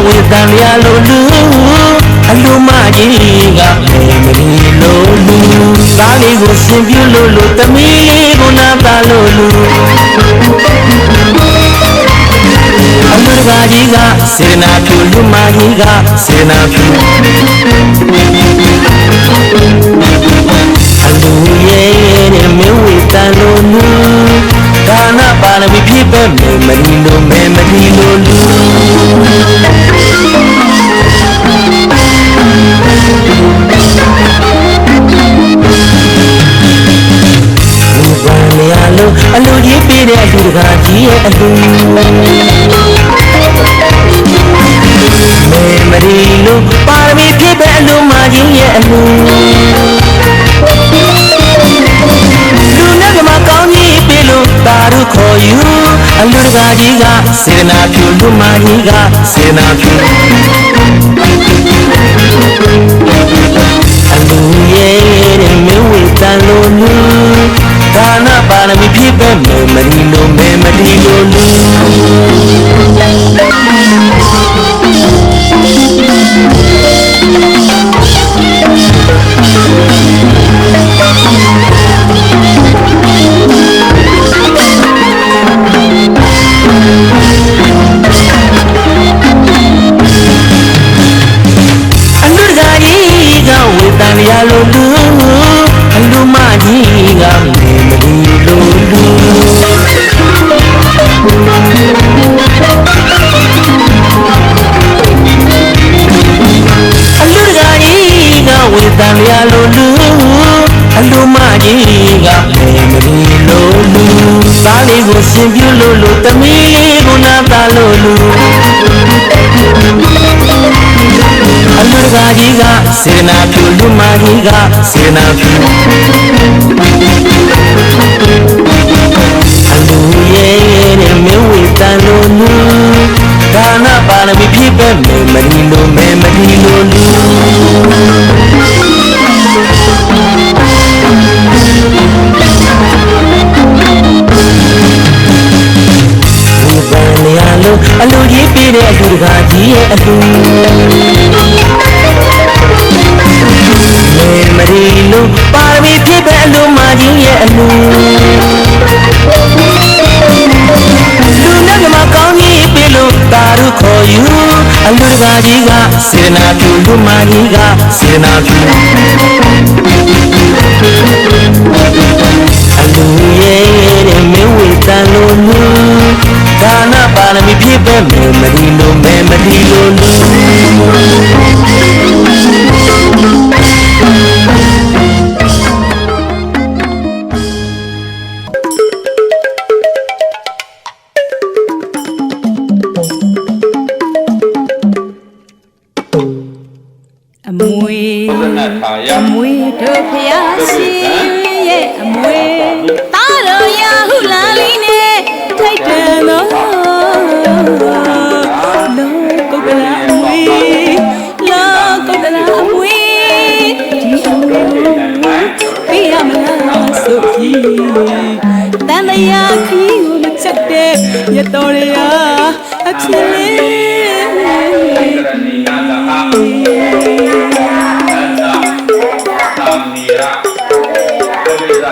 ဝေတံရလိုလူအလူမကြီးကမေမရီလိုလူသားလေးကိုရှင်ပြလို့လို့သမီးလေးကိုနာပါလို့လူအလူကကြီးကစေနာဖြူလူမကြီးကစေနာဖြူအလူရဲ့တဲ့မဝေတံလိုလူဒါနပါရမီဖြစ်ပဲမေမရီလိုမေမရီလိုလူအလူကြီးပြည့်တဲ့အလူတကာကြီးရဲ့အလူမေမရီလူပါရမီဖြစ်တဲ့အလူမကြီးရဲ့အလူလူနဲ့ကမကောင်းကြီးပြလို့တာတို့ခေါ်ယူအလူတကာကြီးကစေနာဖြူလူမကြီးကစေနာဖြူအလူရဲ့တဲ့မဝေတန်လိုလူဒါနပါရမီဖြစ်ပဲမေမရီလိုမေမရီလိုလူအလူကကြီးကဝေတန်ရလိုလူအလူမကြီးကမေမရီလိုလူအလူကကြီးကဝေတန်ရလိုလူအလူမကြီးကမေမရီလိုလူသားလေးကိုရှင်ပြလို့လို့သမီးလေးကိုနာပါလို့လူအလူကကြီးကစေနာဖြူလူမကြီးကစေနာဖြူအလူရဲ့တဲ့မဝေတန်လိုလူဒါနပါရမီဖြစ်ပဲမေမရီလိုမေမရီလိုလူအလူကြီးပြည့်တဲ့အလူတကာကြီးရဲ့အလူမေမရီလူပါရမီဖြစ်ပဲအလူမကြီးရဲ့အလူလူနဲ့ကမကောင်းကြီးပြလို့တာတို့ခေါ်ယူအလူတကာကြီးကစေနာဖြူလူမကြီးကစေနာဖြူအလူရဲ့တဲ့မဝေတန်လိုလူဒါနပါရမီဖြစ်ပဲမေမရီလိုမေမရီလိုလူအမွေတို့ဖျားရှင်ရဲ့အမွေတားတော်ရဟုလာလီနဲ့ထိုက်တန်သောလောကုတ်တရာအမွေလောကုတ်တရာအမွေဒီအမွေပြရမလားဆိုပြီးတန်တရားခီးကိုမချက်တဲ့ရတော်ရအဖြစ်လေးက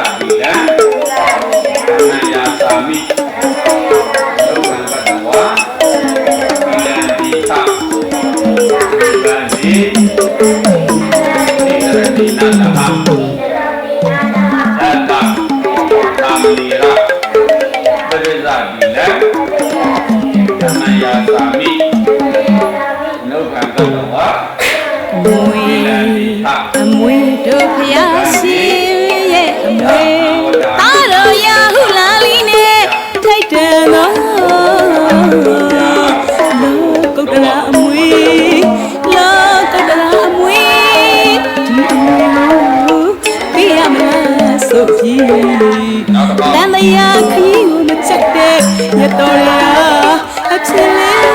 ဆိုပြီးတန်တရားခရီးကိုမချက်တဲ့ရတော်ရအဖြစ်လေး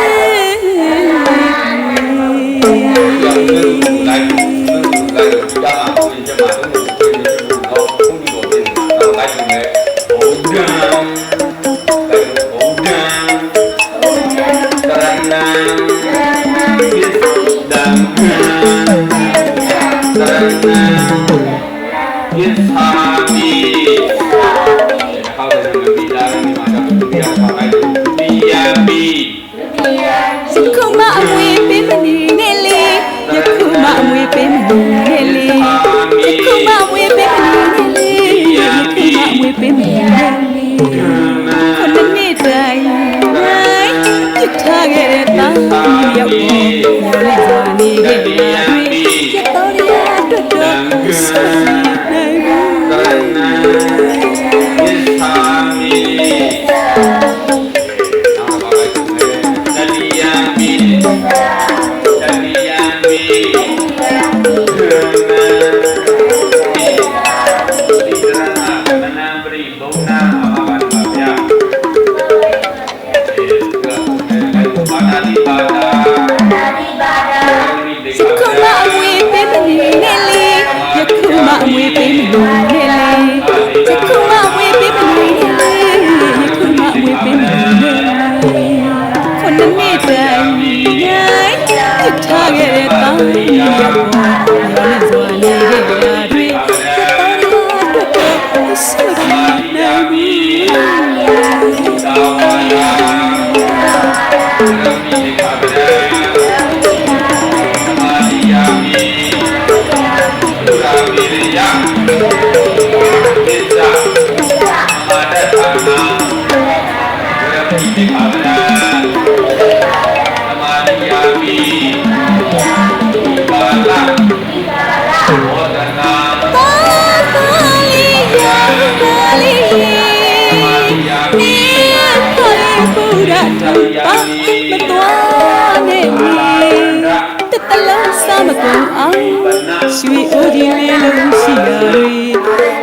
ရွှေအိုးကြီးလေးလုံးရှိရတွေ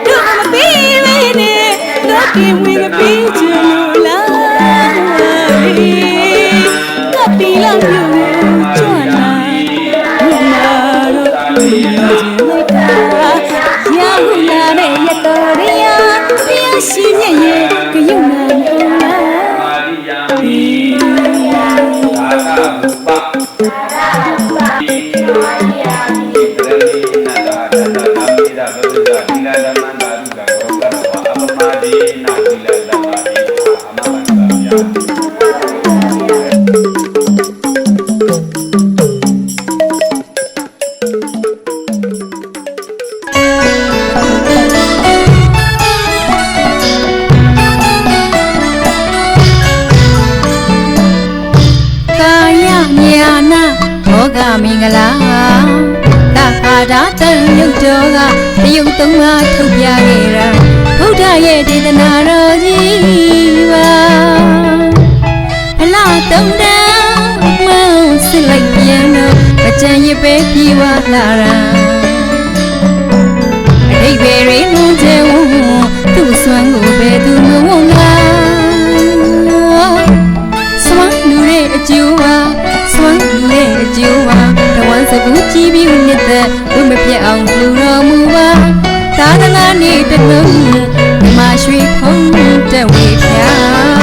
တို့မပေးမနဲ့တော့ဒီဝင်မပေးချင်လို့လားကပီလာမျိုးကျွမ်းလာဘုမာတို့ပြောချင်လိုက်တာရာဟုလာနဲ့ရတော်ရတရားရှိမြတ်ရဲ့ကယုံနာလို့မင်္ဂလာတာဟာတာတန်ရုပ်တော်ကတယုံသုံးပါးထုတ်ပြခဲ့တာဘုရားရဲ့ဒေသနာတော်ကြီးပါဖလားတုံးတန်းမောင်းစစ်လိုက်ပြန်တော့အကြံရပဲပြေဝလာတာအတိတ်ပဲရင်းလုံးကျဝသူ့စွမ်းကိုပဲသူမဝုံလားစွမ်းလူရဲ့အကျိုးပါစွမ်းလူရဲ့အကျိုးပါတဝမ်းစကူကြည့်ပြီးနှစ်သက်ဘုမပြတ်အောင်လူတော်မူပါသာသနာ့နေ့တစ်လုံးမြမရွှေဖုံးတက်ဝေဖျား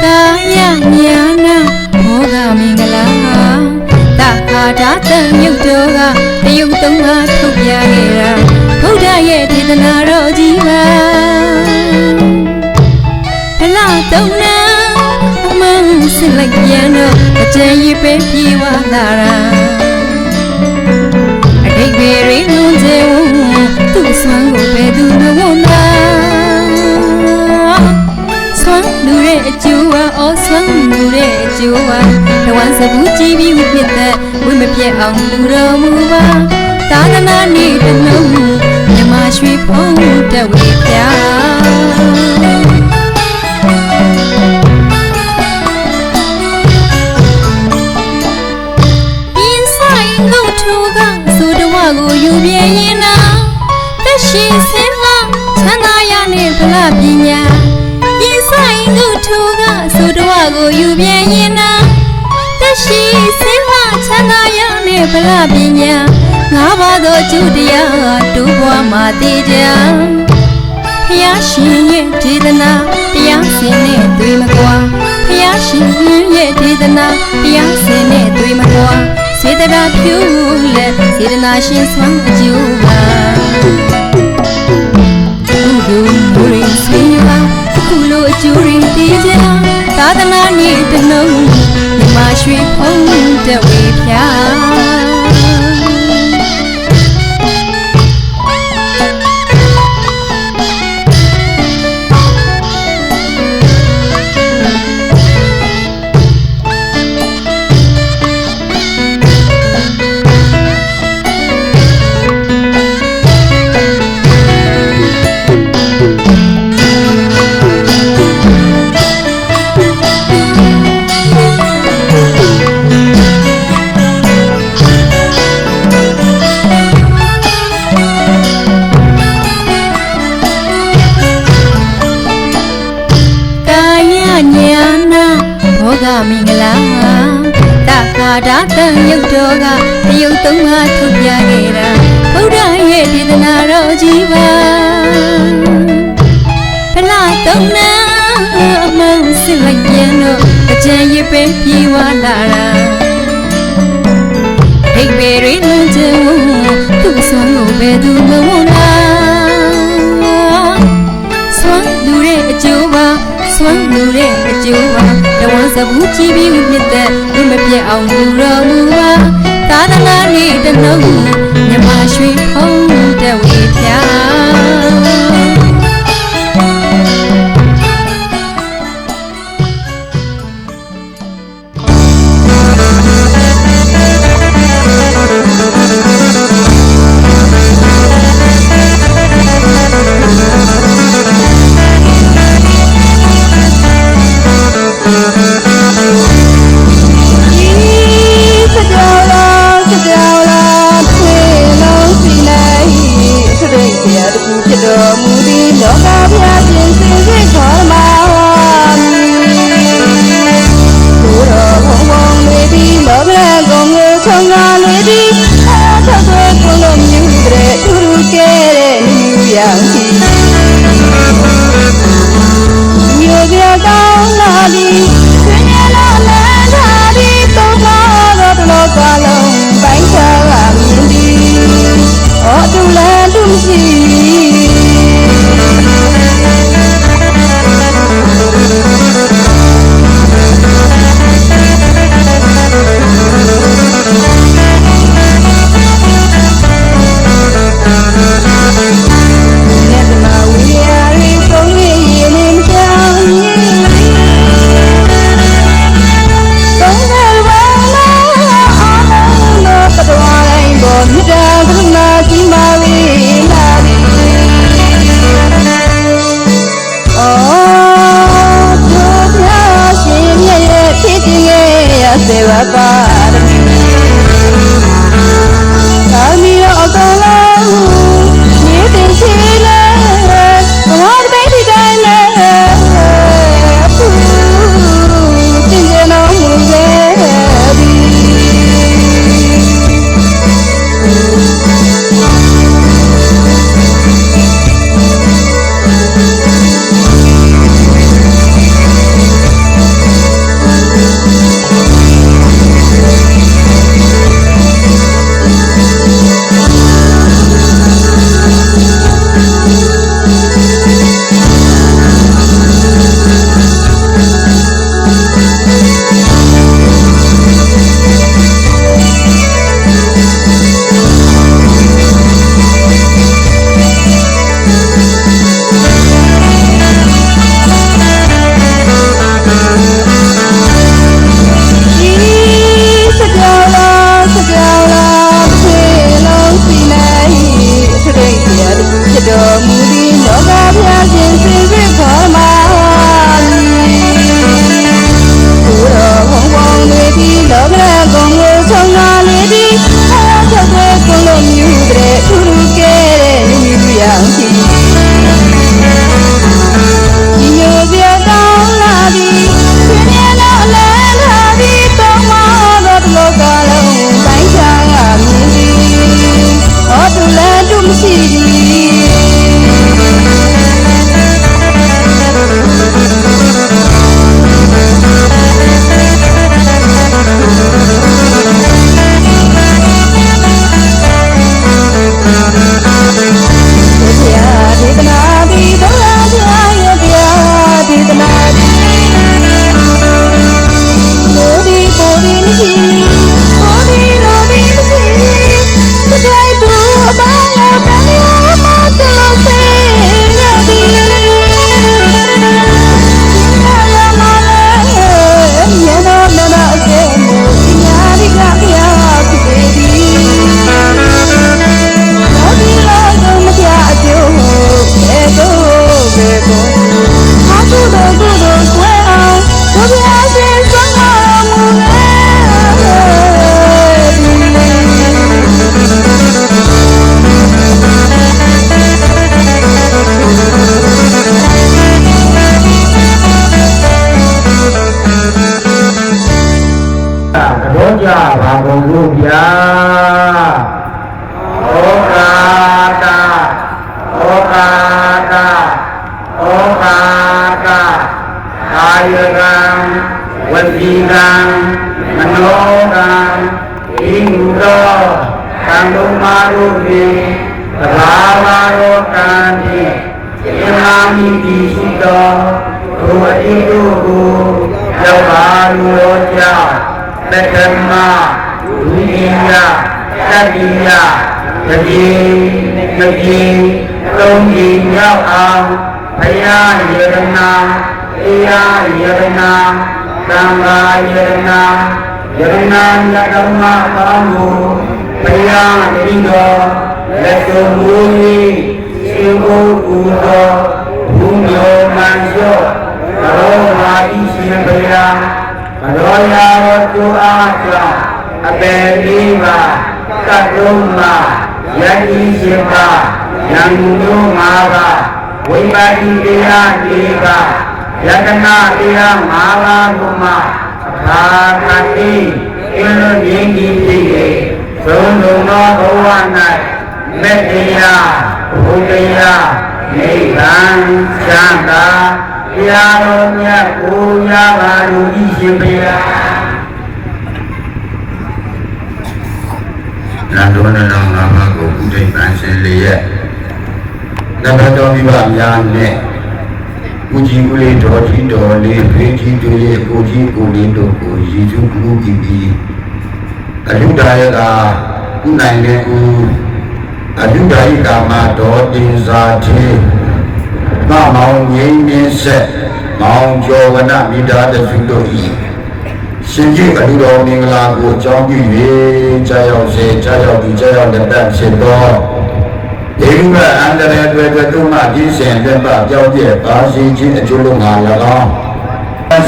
ကာယညာနာဘောဂမင်္ဂလာတာဟာတာတန်မြုပ်တော်ကတယုံသုံးပါးထုတ်ပြခဲ့တာဘုရားရဲ့ဒေသနာတော်ကြီးပါဖလားတုံးနာအမှန်စစ်လိုက်ပြန်တော့အကြံရပဲပြေဝလာတာအတိတ်ပဲရင်းလုံးကျဝသူ့စွမ်းကိုပဲသူမဝုံလားစွမ်းလူရဲ့အကျိုးပါအော်စွမ်းလူရဲ့အကျိုးပါတဝမ်းစဘူးကြည့်ပြီးနှစ်သက်ဝိမပြတ်အောင်လူတော်မူပါသာသနာ့နေ့တစ်လုံးမြမရွှေဖုံးတက်ဝေဖျားကာ ရှိစင်လာချမ်းသာရနဲ့ဗလာပညာရင်ဆိုင်သူထိုးကဆိုတော့ကိုယူပြန်ရင်နာတရှိစင်လာချမ်းသာရနဲ့ဗလာပညာငါးပါးသောကျူတရားတူဘွားမှာတည်ကြဖျားရှင်ရဲ့ဒေသနာတရားစင်နဲ့တွေ့မကွာဖျားရှင်ရဲ့ဒေသနာတရားစင်နဲ့တွေ့မကွာစေတနာဖြူလက်စေတနာရှင်ဆွမ်းအကျိုးပါဘုဒ္ဓဘုရင်ဆွေးပါခုလိုအကျိုးရင်းတည်ကြသာသနာနဲ့တနှုံမြမရွှေဖုံးတဲ့ဝေဖြာမင်္ဂလာတခါဒါတန်ရုပ်တော်ကတယုတ်သုံးပါးထုတ်ပြခဲ့တာဘုရားရဲ့ဒေသနာတော်ကြီးပါဖလားသုံးနာအမောင်စစ်လိုက်ပြန်တော့အကျဉ်းရပဲပြေးဝလာတာဟိတ်ပေရင်းလုံးကျုံသူ့ဆွမ်းကိုပဲသူမဝလားဆွမ်းလူတဲ့အကျိုးပါဆွမ်းလူတဲ့အကျိုးပါတဝန်းစဘူးကြည့်ပြီးမြစ်တဲ့လူမပြတ်အောင်လူတော်မူပါသာသနာနဲ့တနှုံမြမရွှေဖုံးတဲ့ဝေဖြာစကြောလာဖွေလုံးစီလိုက် ဘာကုန်လို့ဗျာဩကာတာဩကာတာဩကာတာကာယကံဝစီကံမနောကံဣန္ဒြောသံဃုမာရုပိသဘာဝရောကံဖြင့်ဣမာမိတိရှိသောဘုအတိတို့ကိုရောက်ပါလိုကြောင့်တက္ကမဝိညာတတိယတတိမကြီးသုံးကြီးရောက်အောင်ဘုရားယရနာတရားယရနာသံဃာယရနာယရနာယဓမ္မပေါင်းကိုဘုရားတိတော်လက်တော်မူ၏ရှင်ဘုရားဘုမျိုးမှန်ကျော်ဘရောမာဤရှင်ဘုရားဘရောရာတော်သူအားကြောင့်အပေလေးပါကတ်လုံးပါယတိရှင်ပါယံတို့မှာပါဝိပါတိတရားလေးပါယတနာတရား၅ပါးကိုမှအခါခတိအင်းလို့ရင်းကြီးဖြစ်၏သုံးလုံးသောဘဝ၌မေတ္တရားဘုရားနိဗ္ဗာန်ချမ်းသာတရားတော်မြတ်ကိုရပါလို့ဤရှင်ဘုရားနန္ဒဝနနာငါးပါးကိုဥဒိပန်ရှင်လေးရဲ့နတ်တော်မိဘများနဲ့ဦးကြီးဦးလေးတော်ကြီးတော်လေးဖေးကြီးတို့ရဲ့ကိုကြီးကိုလေးတို့ကိုရည်ကျူးကူကြည့်ပြီးအလူဒါယကဥနိုင်တဲ့ဦးအလူဒါယကမှာတော်တင်စာသေးမမောင်ငိမ့်နေဆက်မောင်ကျော်ဝနမိသားစုတို့ဤရှင်ကြီးအလူတော်မင်္ဂလာကိုအကြောင်းပြု၍ကြာရောက်စေကြာရောက်ပြီးကြာရောက်တဲ့ဖြစ်တော်ဒီလူကအန္တရာယ်တွေတို့မှပြည့်စင်တဲ့ပြောင်းပြပါစီခြင်းအကျိုးလုံးငါ၎င်း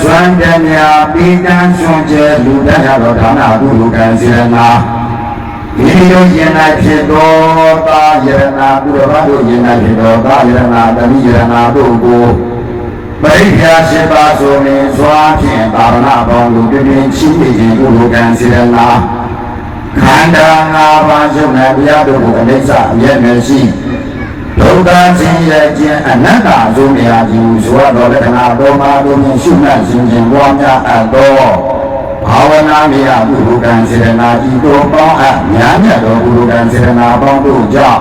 စွမ်းတညာပိတံစွန့်ကျဲလူတတ်တော်ဌာနကုလူကံစေရနာဒီလိုရင်၌ဖြစ်တော်သာယရနာပုရဘတို့ရင်၌ဖြစ်တော်သာယရနာတတိယရနာတို့ကိုပရိက္ခာရှိပါဆိုရင်စွာဖြင့်သာရဏပေါင်းလူပြင်းချီးမြှင့်ခြင်းကုလူကံစေရနာခန္ဓာ၅ပါးရုပ်နဲ့တရားတို့ကိုအနိစ္စအမြဲတမ်းရှိဒုက္ခခြင်းရဲ့ခြင်းအနတ္တဆုံးနေရာခြင်းဆိုတော့လက္ခဏာတော်မှာတို့မြင်ရှုမှတ်ခြင်းခြင်းပွားများအပ်သောဘာဝနာမြတ်ဘုရုကံစေရနာဤတို့ပေါင်းအပ်များမြတ်သောဘုရုကံစေရနာပေါင်းတို့ကြောင့်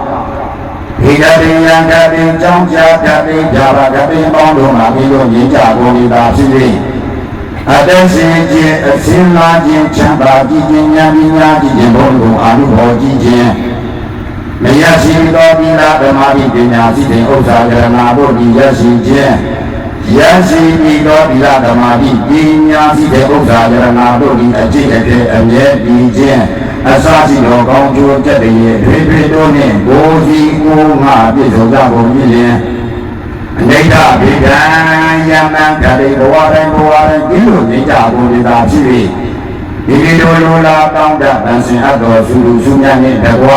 ဒီကတိယံကတိကြောင့်ကြာကတိကြပါကတိပေါင်းတို့မှာဒီလိုမြင်ကြကုန်၏သာဖြစ်၍အတ္တရှင်ခြင်းအစင်းလာခြင်းချမ်းသာကြည်ခြင်းဉာဏ်ပညာကြည်ခြင်းဘုံကိုအာနုဘောကြည်ခြင်းမရရှိသောသီလဓမ္မပညာစိတ်ဥစ္စာယရနာတို့ဒီရရှိခြင်းရရှိပြီးသောသီလဓမ္မပညာစိတ်ဥစ္စာယရနာတို့ဒီအကျင့်အတဲ့အမြဲတည်ခြင်းအစရှိသောကောင်းကျိုးတက်တဲ့ထွေထွေတို့နှင့်ကိုယ်စီကိုယ်ငါပြည့်စုံကြကုန်ပြီလျင်အနိဋ္ဌဘိဒံယမံဓာတိဘဝတိုင်းဒီလိုနေကြကုန်နေတာဖြစ်၍ဒီလိုလိုလာတောင်းတပန်စင်အပ်တော်စုလူစုများနှင့်တကွ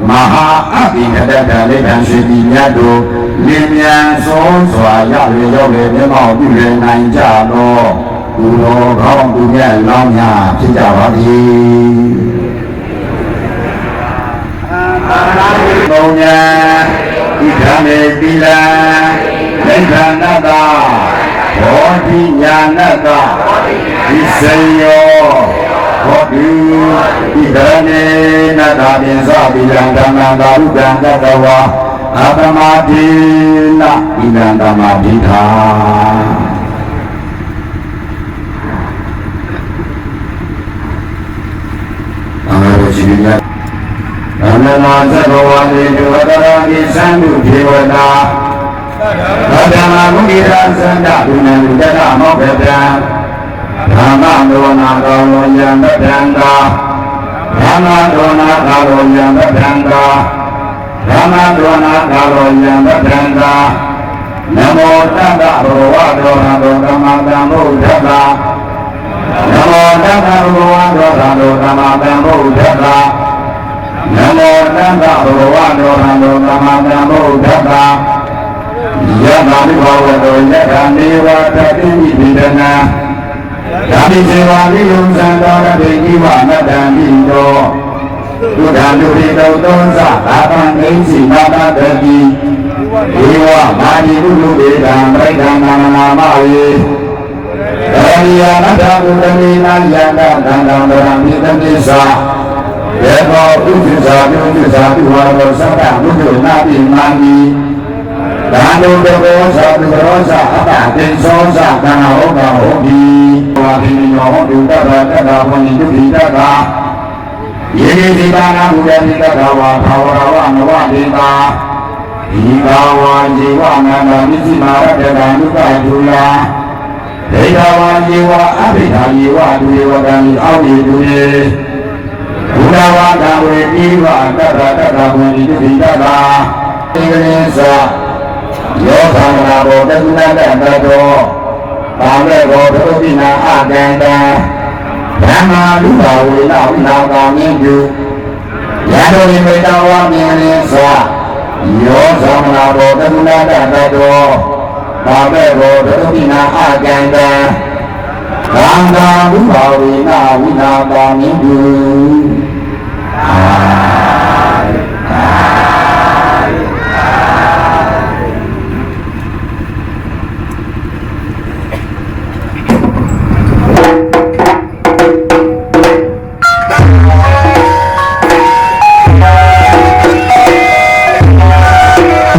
မဟာအဘိဓတ္တလိဗ္ဗံရှိတိမြတ်တို့လင်းမြန်ဆုံးစွာရရရောက်လေမျက်မှောက်ပြုလေနိုင်ကြသောဘုရောကောင်းသူမြတ်လောင်းများဖြစ်ကြပါသည်ဘုံညာဣဒံမေတိလံနိဗ္ဗာန်တဘောဓိညာဏတဒီစယောဘောဓိဣဒံနေနတပိသပိယံဓမ္မသာရုကံတတဝါအပမတိနဣဒံဓမ္မဒိဋ္ဌာအမေရိကန်နိုင်ငံအနန္တသဘောဝါဒီဒုဝတရာကိသံတုဒေဝနာသောဓမ္မမုဒိရာသန္တဘုနံတတမောဘေတံဓမ္မဒောနာကောလောယံတတံတာဓမ္မဒောနာကောလောယံတတံတာဓမ္မဒောနာကောလောယံတတံတာနမောတတ္တဘဂဝတောဟံသောဓမ္မတံဗုဒ္ဓတာနမောတတ္တဘဂဝတောဟံသောဓမ္မတံဗုဒ္ဓတာနမောတတ္တဘဂဝတောဟံသောဓမ္မတံဗုဒ္ဓတာယမနိဘောဝတောယထာနေဝတတိပိဒနာ ဒါပိစေဝါလိယုံသံတော်ရတိကိဝနတ္တံမိတောဒုဒ္ဓံဒုရိတောသုံးသဘာပံဒိဋ္ဌိနာမတတိဧဝမာတိဘုလူဒေတံပရိဒံနာမနာမဝေတရိယာနတ္တဘုဒ္ဓမေနယန္တသံဃံဗရံမိတပိသာယေဘောဥပ္ပဇာပြုပ္ပဇာပြုဝါရောသတ္တဘုဒ္ဓနာပိမာမိဒါနုတဘောသာသူရောသာအတ္တတိသောသာကံဟောကဟောတိဝါပိညောဟောတုတ္တဗတ္တဝဏိတုတိတ္တယေတိတိပါဏဘုရားတိတ္တဝါဘာဝရဝနဝတိတာဒီဘာဝဇေဝနန္ဒမိစိမာရတ္တနုပတုလာဒေဝဝါဇေဝအဘိဓာယေဝဒုယေဝကံအောက်ယေဒုယေဘုရားဝါဒဝေတိဝတတ္တဝဏိတုတိတ္တဧကရေသယောသနာဘောတသုဏတတတောဘာမေဘောဒုတိနာအကန္တဓမ္မာလူပါဝေနဝိနာကာမြင့်ပြုယံတော်ရိမေတဝါမြင်ရေသယောသနာဘောတသုဏတတတောဘာမေဘောဒုတိနာအကန္တဓမ္မာလူပါဝေနဝိနာကာမြင့်ပြု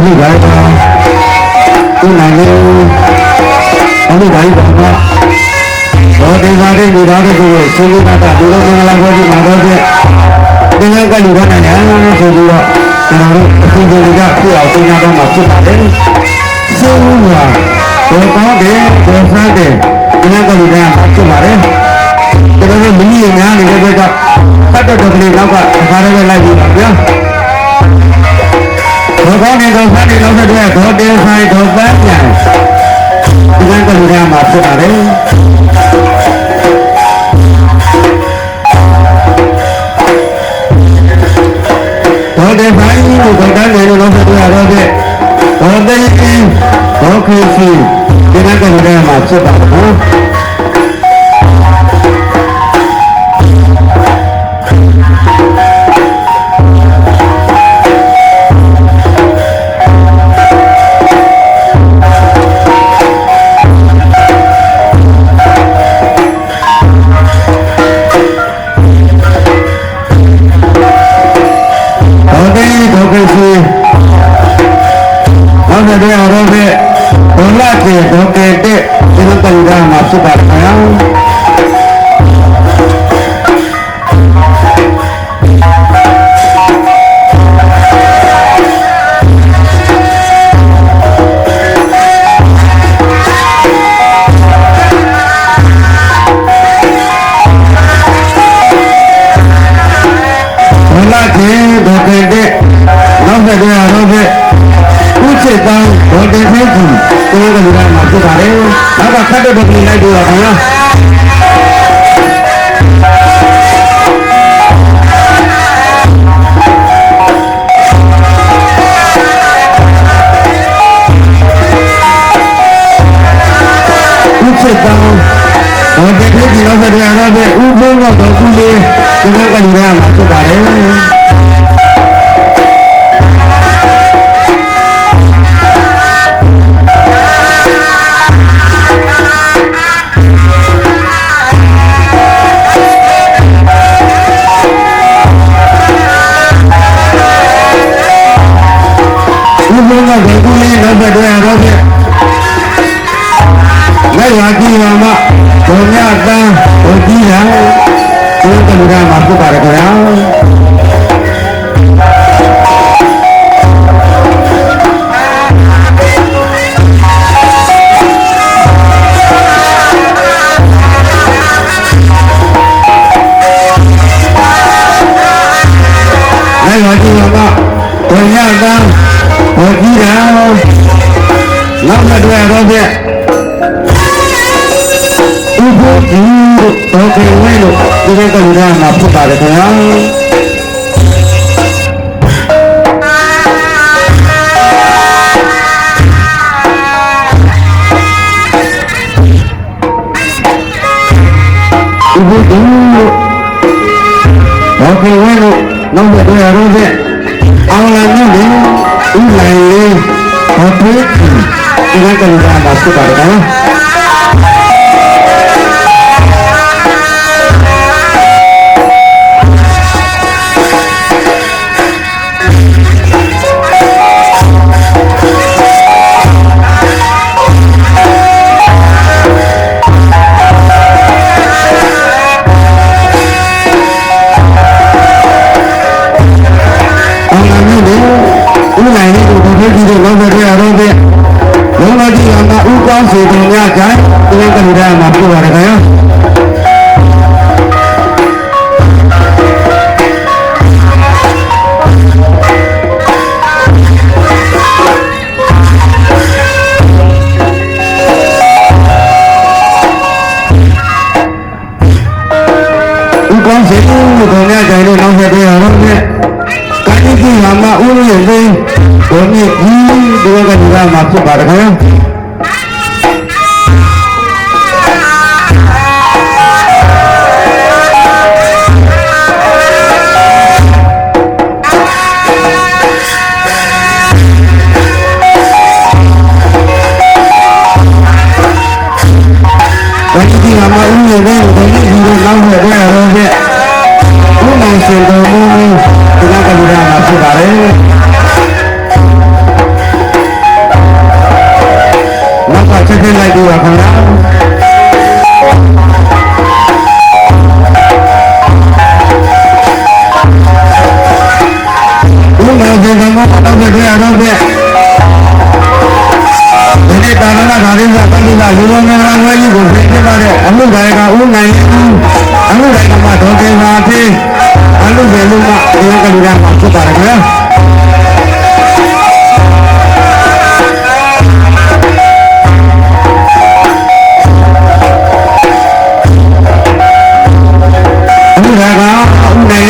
ဒီဘာသာဒီနိုင်ငံဒီဘာသာဘောဒေသာတွေလူသားတွေကိုစေလူနာတာဒီလိုမင်္ဂလာဘောဒီမှာတော့ဒီငါကလူသားနဲ့ဆိုပြီးတော့ကျွန်တော်တို့အစီအစဉ်တွေကပြအောင်သင်ရတော့မှာဖြစ်ပါတယ်။စေလူနာဘောကောင်းတယ်ဘောစားတယ်ဒီငါကလူသားဖြစ်ပါတယ်။ကျွန်တော်တို့မင်းကြီးများနေတဲ့ဘက်ကတတ်တော်ကလေးနောက်ကခါရဲလိုက်ပြီးပါဗျာ။ဘောကောင်းတဲ့ကောင်စားတဲ့လောက်တဲ့ဒေါ်တင်ဆိုင်ဒေါ်ပန်းပြန်ဒီကံကလူရမှာဖြစ်ပါတယ်ဒေါ်တင်ဆိုင်ကိုဒေါ်တန်းနေလို့လောက်တဲ့ရတော့တဲ့ဒေါ်သိန်းဒေါ်ခေစီဒီကံကလူရမှာဖြစ်ပါတယ်နောက်တဲ့ရောပဲဘုရားကျေဒေါ်ကဲတဲ့ဒီလိုတူတာမှာဖြစ်ပါခင်ဗျာဘုရားကျေဒေါ်ကဲတဲ့နောက်တဲ့ရောပဲဥစ္စေတံဘောတေသိတိကိုယ်ကလူကမှာဖြစ်ပါတယ်။နောက်ကခတ်တဲ့ပုဂ္ဂိုလ်လိုက်တော့ပါဗျာ။ဥစ္စေတံဘောတေသိတိနောက်တဲ့ရောပဲဥပ္ပောတော့ကုလေးကိုယ်ကလူကမှာဖြစ်ပါတယ်။ဘုရားကဘယ်ကူလေးလောက်တဲ့ရောပဲလက်ရကြည့်ရမှာဘုရားတန်းဘုကြီးဟာကိုယ်ကလူကမှာဖြစ်ပါတယ်ခင်ဗျာလက်ရကြည့်ရမှာဘုရားတန်းဘုကြီးဟာနောက်တဲ့ရောပဲဥပ္ပောတော့ကေဝဲလို့ဒီကလူကမှာဖြစ်ပါတယ်ခင်ဗျာ တူဘာခေဝဲလို့နောက်တဲ့ရတော့တဲ့အောင်လာနေတယ်ဥလိုက်လေးဘာဖြစ်ဒီကကလေးကပါစပါတော့ဦးနိုင်လေးကိုဒီလိုကြည့်တော့နောက်တဲ့ရတော့တဲ့လုံးဝကြည့်အောင်ကဦးကောင်းစီတော်များကြိုင်ဒီကနေ့ကမှပြောရတယ်ခင်ဗျာဦးကောင်းစီတော်များကြိုင်လို့နောက်တဲ့ရတော့တဲ့ဒီကမှာဦးရဲ့သိဘုံကြီးဒီကနေ့ကမှဖြစ်ပါတယ်ခင်ဗျာဒီကမှာဦးရဲ့သိဘုံကြီးဒီလောက်နဲ့တွေ့ရတော့တဲ့ဦးမောင်ရှင်တော်မူဒီကနေ့ကမှဖြစ်ပါတယ်နောက်ကချက်ချင်းလိုက်ပြီးပါခင်ဗျာဦးမောင်ရှင်တော်မူတော့တွေ့ရတော့တဲ့ဒီနေ့တာနာဓာရင်းကတတိယလူလုံးများဝဲကြီးကိုပြင်ပြပါတဲ့အမှုတိုင်းကဦးနိုင်အမှုတိုင်းကမှဒေါ်တင်ပါသေးအမှုတွေလုံးမဒီကနေ့ကမှဖြစ်ပါတယ်ခင်ဗျာအမှုတိုင်းကဦးနိုင်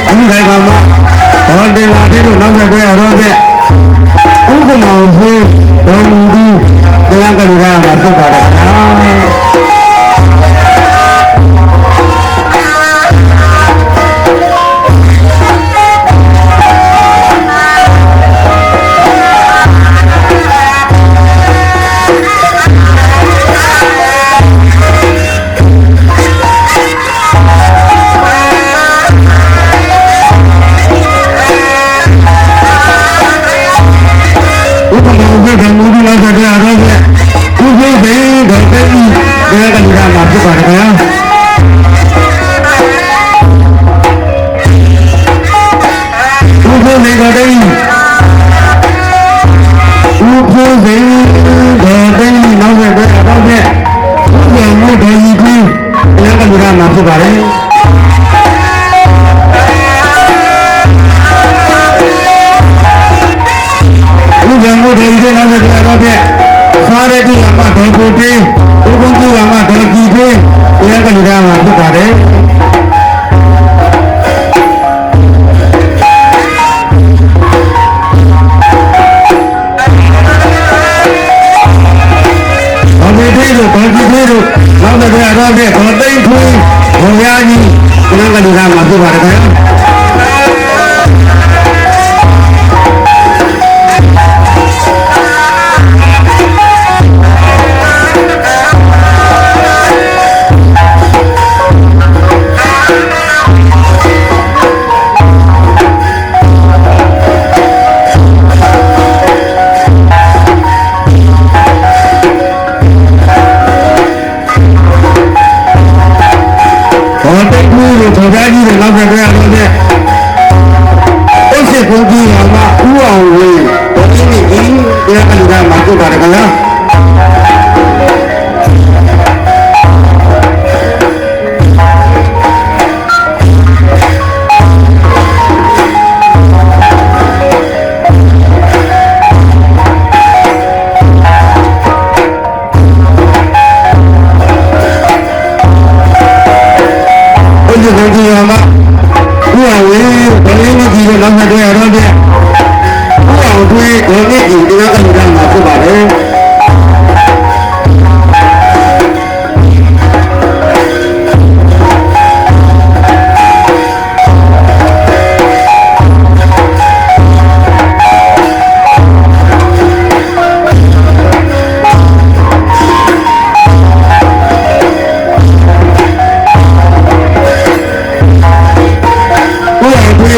အမှုတိုင်းကမှဒေါ်တင်ပါသေးလို့နောက်ဆက်ကြရတော့တဲ့ဥက္ကမောင်ကြီးဘုံဒီတရားကလေးကမှဖြစ်ပါတယ်ခင်ဗျာဖြစ်ပါတယ်ဥပ္ပံကိုဒီနေ့နောက်ဆက်ကြတော့တဲ့စားရတိကမှဒေါ်ကိုတေးဥပ္ပံကမှဒေါ်ကြည်သေးတရားကလေးကမှဖြစ်ပါတယ်ဘာကြည့်သေးလို့နောက်တစ်ခါတော့တဲ့ခေါ်သိမ့်ခွေးဘုံရားကြီးဒီကနေ့ကမှပြပါတယ်ခင်ဗျာတော်သားကြီးတွေနောက်ဆက်ကြရတော့တဲ့အစ်စ်ကိုကြီးကမှဥအောင်ဝေးဘုန်းကြီးကြီးတရားကလူကမှပြုတ်ပါတယ်ခင်ဗျာဒီဘုန်းကြီးကမှဥအောင်ဝေးဘုန်းကြီးကြီးတွေနောက်ဆက်ကြရတော့တဲ့ဥအောင်တွေးဘုန်းကြီးကြီးတရားကလူကမှပြုတ်ပါတယ်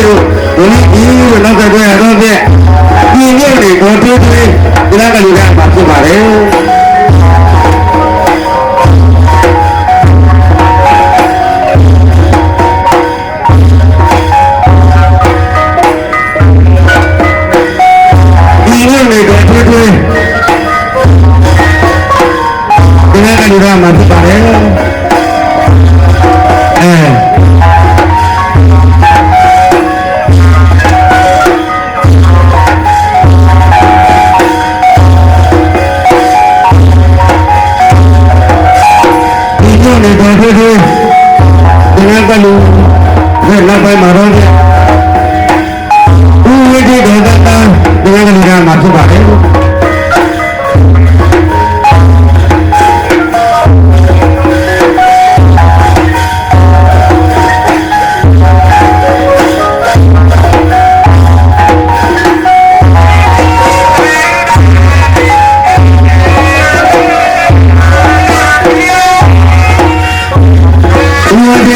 တို့ဘုန်းကြီးတို့နောက်ဆက်တွဲရတော့ဖြင့်ဒီနေ့တွေကိုတွေးတွေးဒီလကလေးကမှာဖြစ်ပါတယ်ဒီနေ့တွေကိုတွေးတွေးဒီလကလေးကမှာဖြစ်ပါတယ်နေတော့ဒီနေ့ကလူဘယ်လောက်ပဲမတော်ဘူးဦးဝိတိဒေသတာဒီနေ့ကလူကမှာဖြစ်ပါတယ်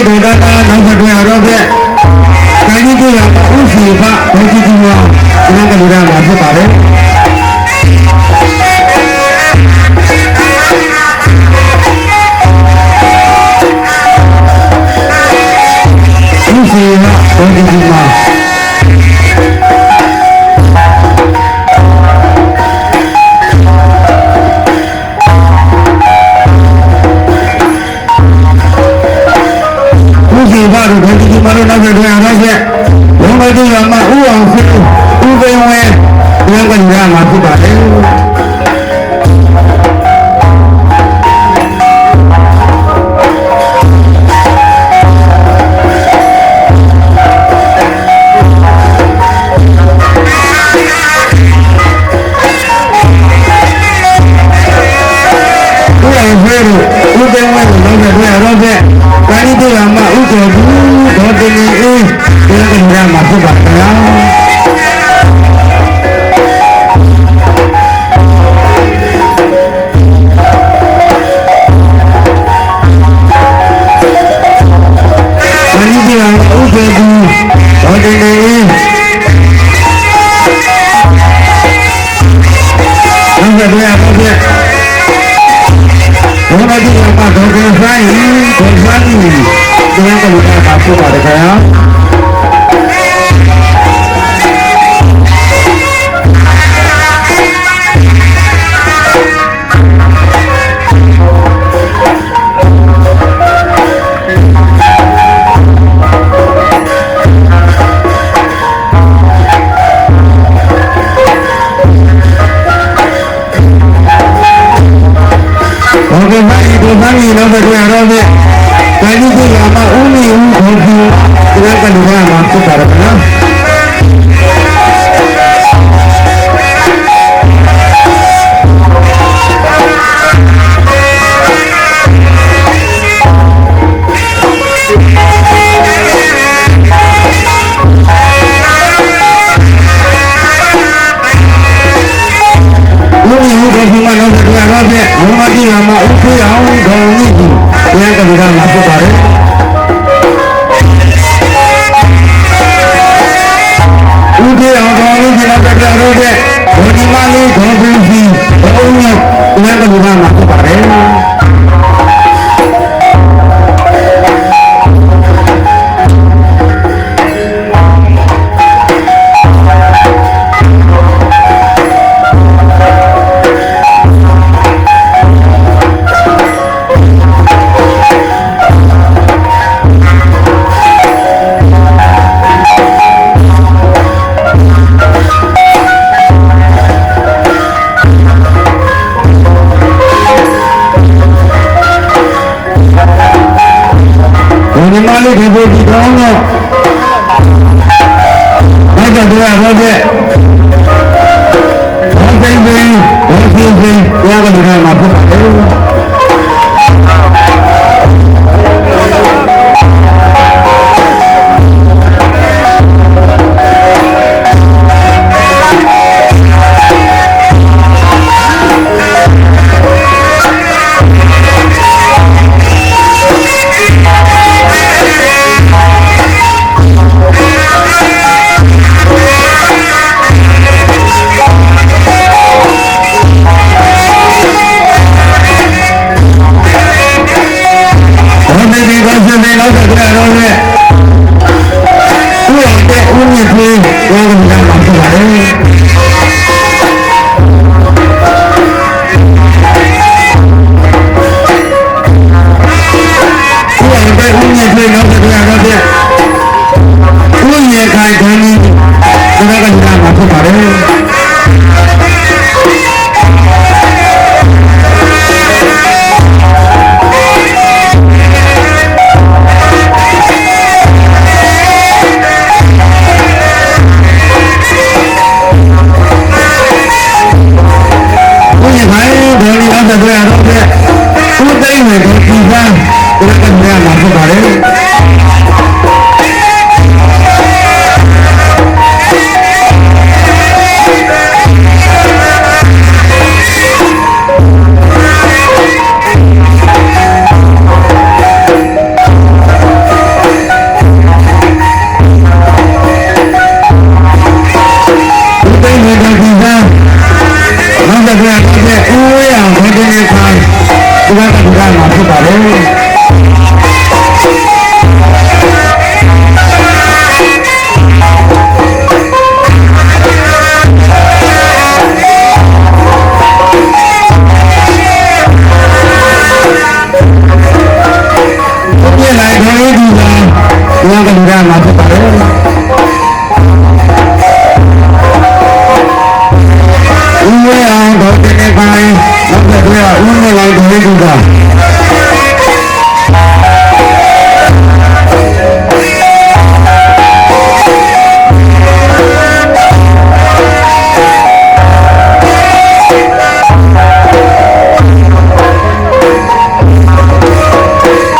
ဒေတာနောက်ဆက်တွဲရတော့ဖြင့်တိုင်းကြီးကဥစီဖဘုန်းကြီးကြီးများဒီနေ့ကလူကမှာဖြစ်ပါတယ်ဥစီဖဘုန်းကြီးကြီးများဒီဘာလို့ဒီဒီမလို့နောက်ဆက်တွဲရတော့ဖြင့်ဘုံမတူရမှာဥအောင်ဖြစ်ဥပင်ဝဲဒီကညမှာဖြစ်ပါတယ်ဥပင်ဝဲနောက်ဆက်တွဲရတော့ဖြင့်တိုင်းဒေသမှာဥတော်ဘူးဒေါ်တင်အေးဒီကညမှာဖြစ်ပါခင်ဗျာတိုင်းဒေသမှာဥတော်ဘူးဒေါ်တင်အေးနောက်ဆက်တွဲရတော့ဖြင့်ဘုရားကြီးကပါတော်ကိုဆိုင်ကိုဆိုင်ဒီကနေ့ကလည်းပါဖို့ပါတယ်ခင်ဗျာဒီမှာဒီမှာဒီတော့ဘယ်လိုရတော့လဲတိုင်းကြီးကမှဦးမီဦးဘုံကြီးဒီကလူကမှဖြစ်တာကနော်ဦးမီဦးဘုံကြီးမှတော့ဘယ်လိုရတော့လဲဘုံမကြီးကမှဦးဖေးအောင်ခေါင်းကြီးဒီကလူကမှဖြစ်ပါတယ်ဦးဖေးအောင်ခေါင်းကြီးဒီတော့ကြတော့တဲ့ဘုံဒီမလေးခေါင်းကြီးဘုံကြီးဒီကလူကမှဖြစ်ပါတယ်ဒီမလေးဒီဘုရားကောင်းတော့ဘာကြောင့်လဲဟုတ်ကဲ့ဘာသိနေဘာသိနေရကလည်းမှာဖြစ်တယ် ဦးဝဲအောင်တော့တကယ်ကိုင်းနောက်တစ်ခါဦးနေလိုက်ဒီကူက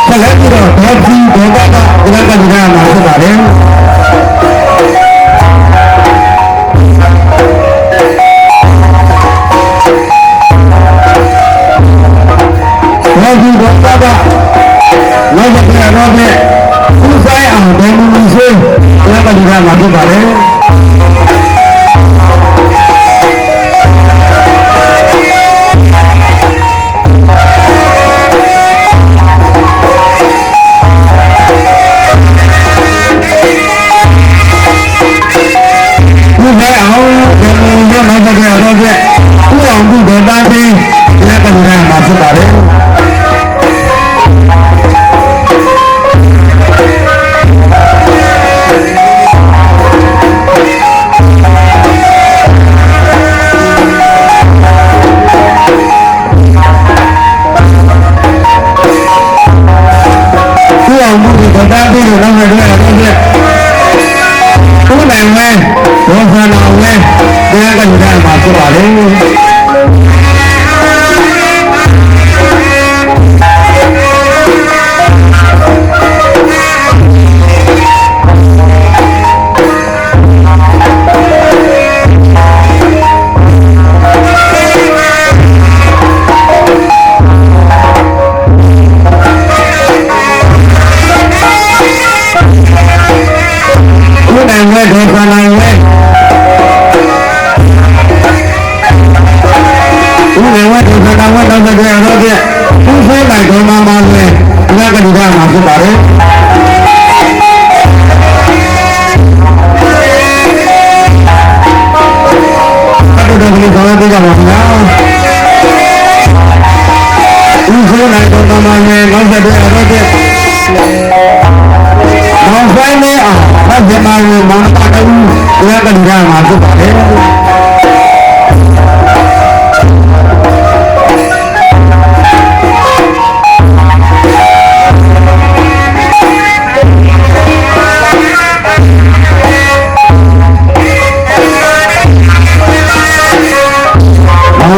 ဆက်ပြီးတော့ဒေါ်ကြီးဒေါ်ကဒီကနေ့ကမှာဖြစ်ပါတယ်ဒီဘောပါပါနောက်တစ်ခါတော့နဲ့ဦးဆိုင်အောင်ဘယ်လိုဆိုလဲကဒီကမှာဖြစ်ပါတယ်ဦးဆိုင်အောင်ဘယ်လိုဆိုနောက်တစ်ခါတော့နဲ့ဦးအောင်ဘူးဒေတာချင်းဒီကဒီကမှာဖြစ်ပါတယ်ဒါပြီးတော့နောက်တော့တော့ဦးနိုင်ဝဲဒေါ်ဆန္ဒဝဲတရားကကြတာမှာဖြစ်ပါလေနိုင်ဝဲဒေါ်ဆန္ဒဝဲဦးနေဝဲဒေါ်ဆန္ဒဝဲတော့ကြရတော့ပြဦးဖိုးနိုင်ဒေါ်မမဝဲအနာကတိကမှာဖြစ်ပါတယ်အဲ့ဒါကလည်းခေါ်ရပြကြပါဦးနော်ဦးဖိုးနိုင်ဒေါ်မမဝဲနောက်ဆက်တော့တော့ပြမောင်ဆိုင်နေအောင်ဗတ်ပြမလို့မောင်တာတူဒီကတိကမှာဖြစ်ပါတယ်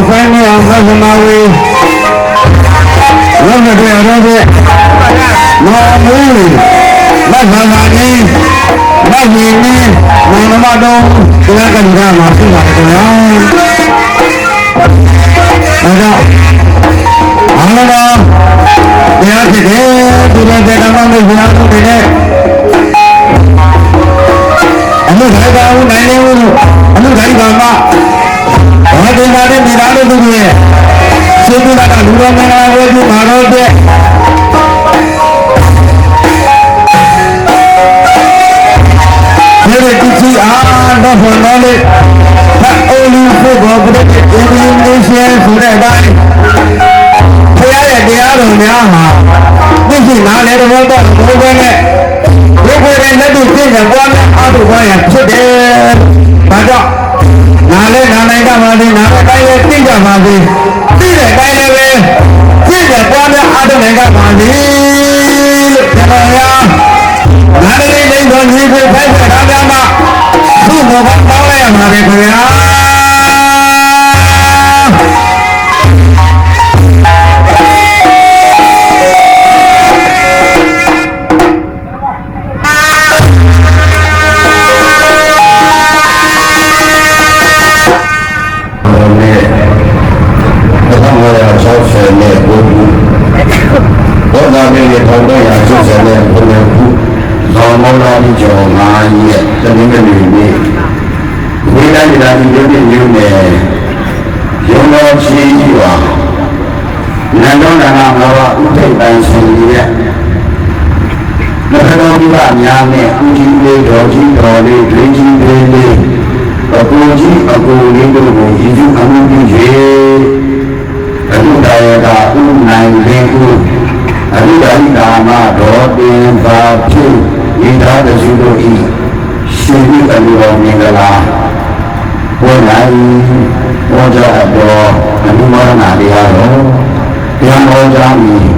ဆိုင်နေအောင်ဗတ်ပြမဝေးနောက်တော့တော့ပြမောင်မူးမတ်ဘာသာနေမတ်ရင်းနေမောင်မတော်ဒီကကံမှာဖြစ်ပါတယ်ခင်ဗျာအဲ့တော့အားလုံးတရားဖြစ်တယ်ဒီလိုတဲ့ကမှမဟုတ်ဘူးလားဒီနဲ့အမှုထိုင်ပါဦးနိုင်နေဦးအမှုထိုင်ပါမှာဘာတင်ပါတဲ့မိသားစုတွေရဲ့စေတနာကလူတော်မင်္ဂလာဝယ်ပြီးမှာတော့တဲ့ဒီတိကျအားတော့ဘုံတော်လေးဘာအိုလီဖို့ဘောပတဲ့အင်ဒီနေရှင်ဆိုတဲ့အတိုင်းဖရာရဲ့တရားတော်များမှာသိရှိနားလဲတဲ့ဘုရားဘုရားနဲ့ဒီကိုယ်နဲ့လက်တွေ့သိတဲ့ဘုရားနဲ့အားထုတ်ခွင့်ရဖြစ်တယ်။ဒါကြောင့်နားလဲနားနိုင်ကြပါစေနားတိုင်းလည်းသိကြပါစေသိတဲ့တိုင်းလည်းပဲသိတဲ့ဘုရားနဲ့အားထုတ်နိုင်ကြပါစေလို့ပြောရနားလေးလေးတော်ကြီးကိုဖိုက်ဆက်ထားကြမှာသူ့ဘောပေါင်းလိုက်ရမှာပဲခင်ဗျာဘောဓမင်းရဲ့ထောင်တော့ရကျစတဲ့ဘုရားခုသောမောလာဒီကျော်9ရက်တနင်္ဂနွေနေ့ဝိဒန်ဒါဒီရုပ်ညွန်းနဲ့ရုံတော်ချီကြီးပါနန္ဒောနာမှာဥထိပ်တိုင်းရှင်ရဲ့လက်တော်ဒီကများနဲ့ဦးကြီးလေးတော်ကြီးတော်လေးဒွေကြီးလေးလေးအကူကြီးအကူလေးတို့ကိုရည်စူးအမှုပြု၍အမှုတရားကဥနိုင်လင်းဦးအရိယာဓမ္မတော်တင်ပါဖြင့်ဤသာတရှိတို့၏ ရှင်ဒီအလူတော်မင်္ဂလာဘုရားဟောကြားတော်အမှုမရဏတရားတော်တရားဟောကြားပြီး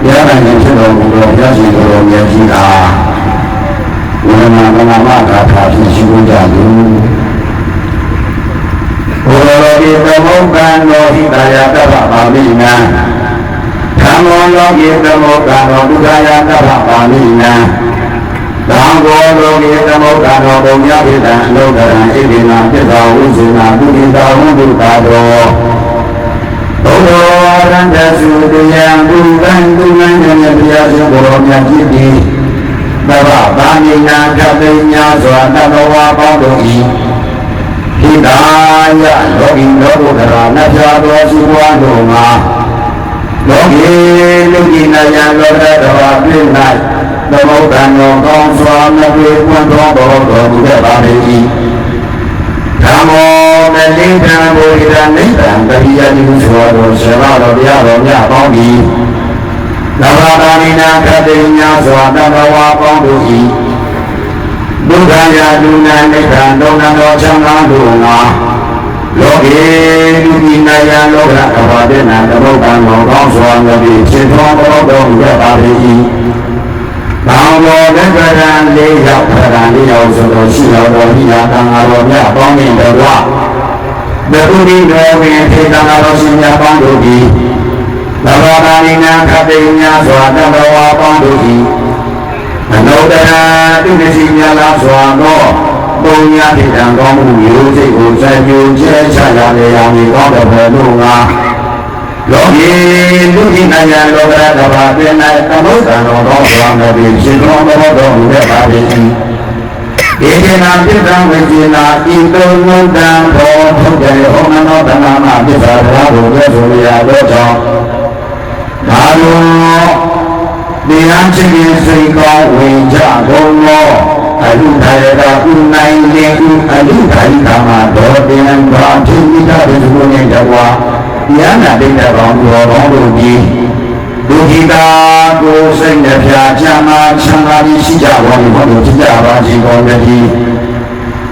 တရားနိုင်ဖြစ်တော်မူသောဘုရားရှင်တော်မြတ်ကြီးအားဝိမာမနာမသာသာဖြင့်ရှိခိုးကြသည်ဘုရားဒီသမုပ္ပန်တော်ဟိတယာတဗ္ဗပါမိနံဓမ္မောလောကိသမုပ္ပန်တော်ဒုက္ခယာတဗ္ဗပါမိနံသံဃောလောကိသမုပ္ပန်တော်ဘုံမြပိတံအလောကရံဣတိနာပိဿဝုဇေနာပုရိသဝုဒ္ဓတာတော်ဘုရားရန္တစုတယံဘုဗံသူမံဉာဏ်ပြာရှင်ဘုရောမြတ်ဖြစ်သည်သဗ္ဗဗာမိနာကပိညာစွာတတဝါပေါင်းတို့၏ဟိတာယလောကီလောကုတ္တရာနတ်ပြတော်ရှိပွားတို့မှာလောကီလူကြီးနာယလောကတော်ပြည့်၌သမုဒ္ဒံတော်ကောင်းစွာမပြေပွင့်တော်တော်မူခဲ့ပါ၏ဓမ္မောမလိတံဘုရားနိဗ္ဗာန်တတိယတိဆိုတော်ဆေဝတော်တရားတော်မြတ်ပေါင်း၏သဗ္ဗပါဏိနာခတိညာစွာတတဝါပေါင်းတို့၏ဒုက္ခယာလူနာနိဗ္ဗာန်တော်တော်ချမ်းသာတို့မှာလောကေလူကြီးနာယလောကအဘာဒေနာသမုဒ္ဒံတော်ကောင်းစွာမပြေဖြစ်တော်တော်မူခဲ့ပါ၏တောင်ပေါ်လက်ဗရန်၄ရောက်ဗရန်၄ရောက်ဆိုတော့ရှိတော်တော်ဤရာတန်ဃာတော်မြတ်ပေါင်းမြင်တော်ဘုရားဒီတော်ဝင်ထေတနာတော်ရှင်မြတ်ပေါင်းတို့သည်သဗ္ဗပါဏိနာခတိညာစွာတတဝါပေါင်းတို့သည်အနုတ္တရာတိပစီမြတ်လားစွာသောပုံညာထေတံကောင်းမှုမျိုးစိတ်ကိုစိုက်ပျိုးကျဲချရလေရာမီကောင်းတဲ့ဘုရားတို့ကလောကီလူကြီးနာယလောကတဘာပြည့်၌သမုဒ္ဒံတော်ကောင်းစွာမပြေရှင်တော်တော်မူခဲ့ပါ၏ဒေဝနာပိဋကဝေจินาဤတုံမုဒ္ဒံဘောထုတ်ကြရဟောမနောတနာမပိဿာတရားကိုပြောဆိုရသောကြောင့်ဒါလိုတရားချင်းစိတ်ကောင်းဝင်ကြကုန်သောအလူထာယတာဥနိုင်လင်ဥအလူထာယတာမှာဒေါ်တင်ဘာထိမိတာတို့ကိုနေကြွားတရားနာတိတ်တော်တော်တို့ကြီးဒုက္ခိတာကိုစိတ်နှပြချမ်းသာချမ်းသာပြီးရှိကြပါလိမ့်မယ်လို့ကြည်ကြပါခြင်းကောင်းတဲ့ဒီ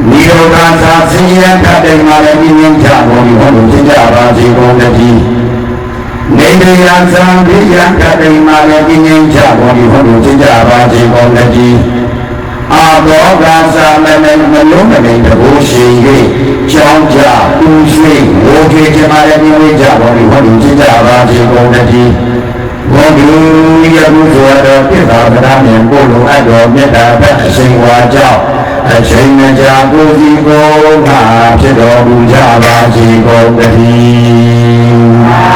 နိရောဓသာဆင်းရဲတတ်တယ်မှာလည်းပြင်းကြပါလိမ့်မယ်လို့ကြည်ကြပါခြင်းကောင်းတဲ့ဒီနေရယသံပြည့်ရတတ်တယ်မှာလည်းပြင်းကြပါလိမ့်မယ်လို့ကြည်ကြပါခြင်းကောင်းတဲ့ဒီအာဘောဂသာမနဲ့မလုံးမနိုင်တကူရှိ၍ကြောင်းကြပူရွှေဝိုးကြည်ကြပါလည်းပြင်းကြပါလိမ့်မယ်လို့ကြည်ကြပါခြင်းကောင်းတဲ့ဒီဘုရားယခုဆိုတော်ပြစ်သာဗဒမြင်ပို့လိုအပ်တော်မြတ်တာဘက်အရှင်ဝါကြောင့်အချိန်မကြာကိုစီကိုငါဖြစ်တော်မူကြပါစေကုန်သတည်း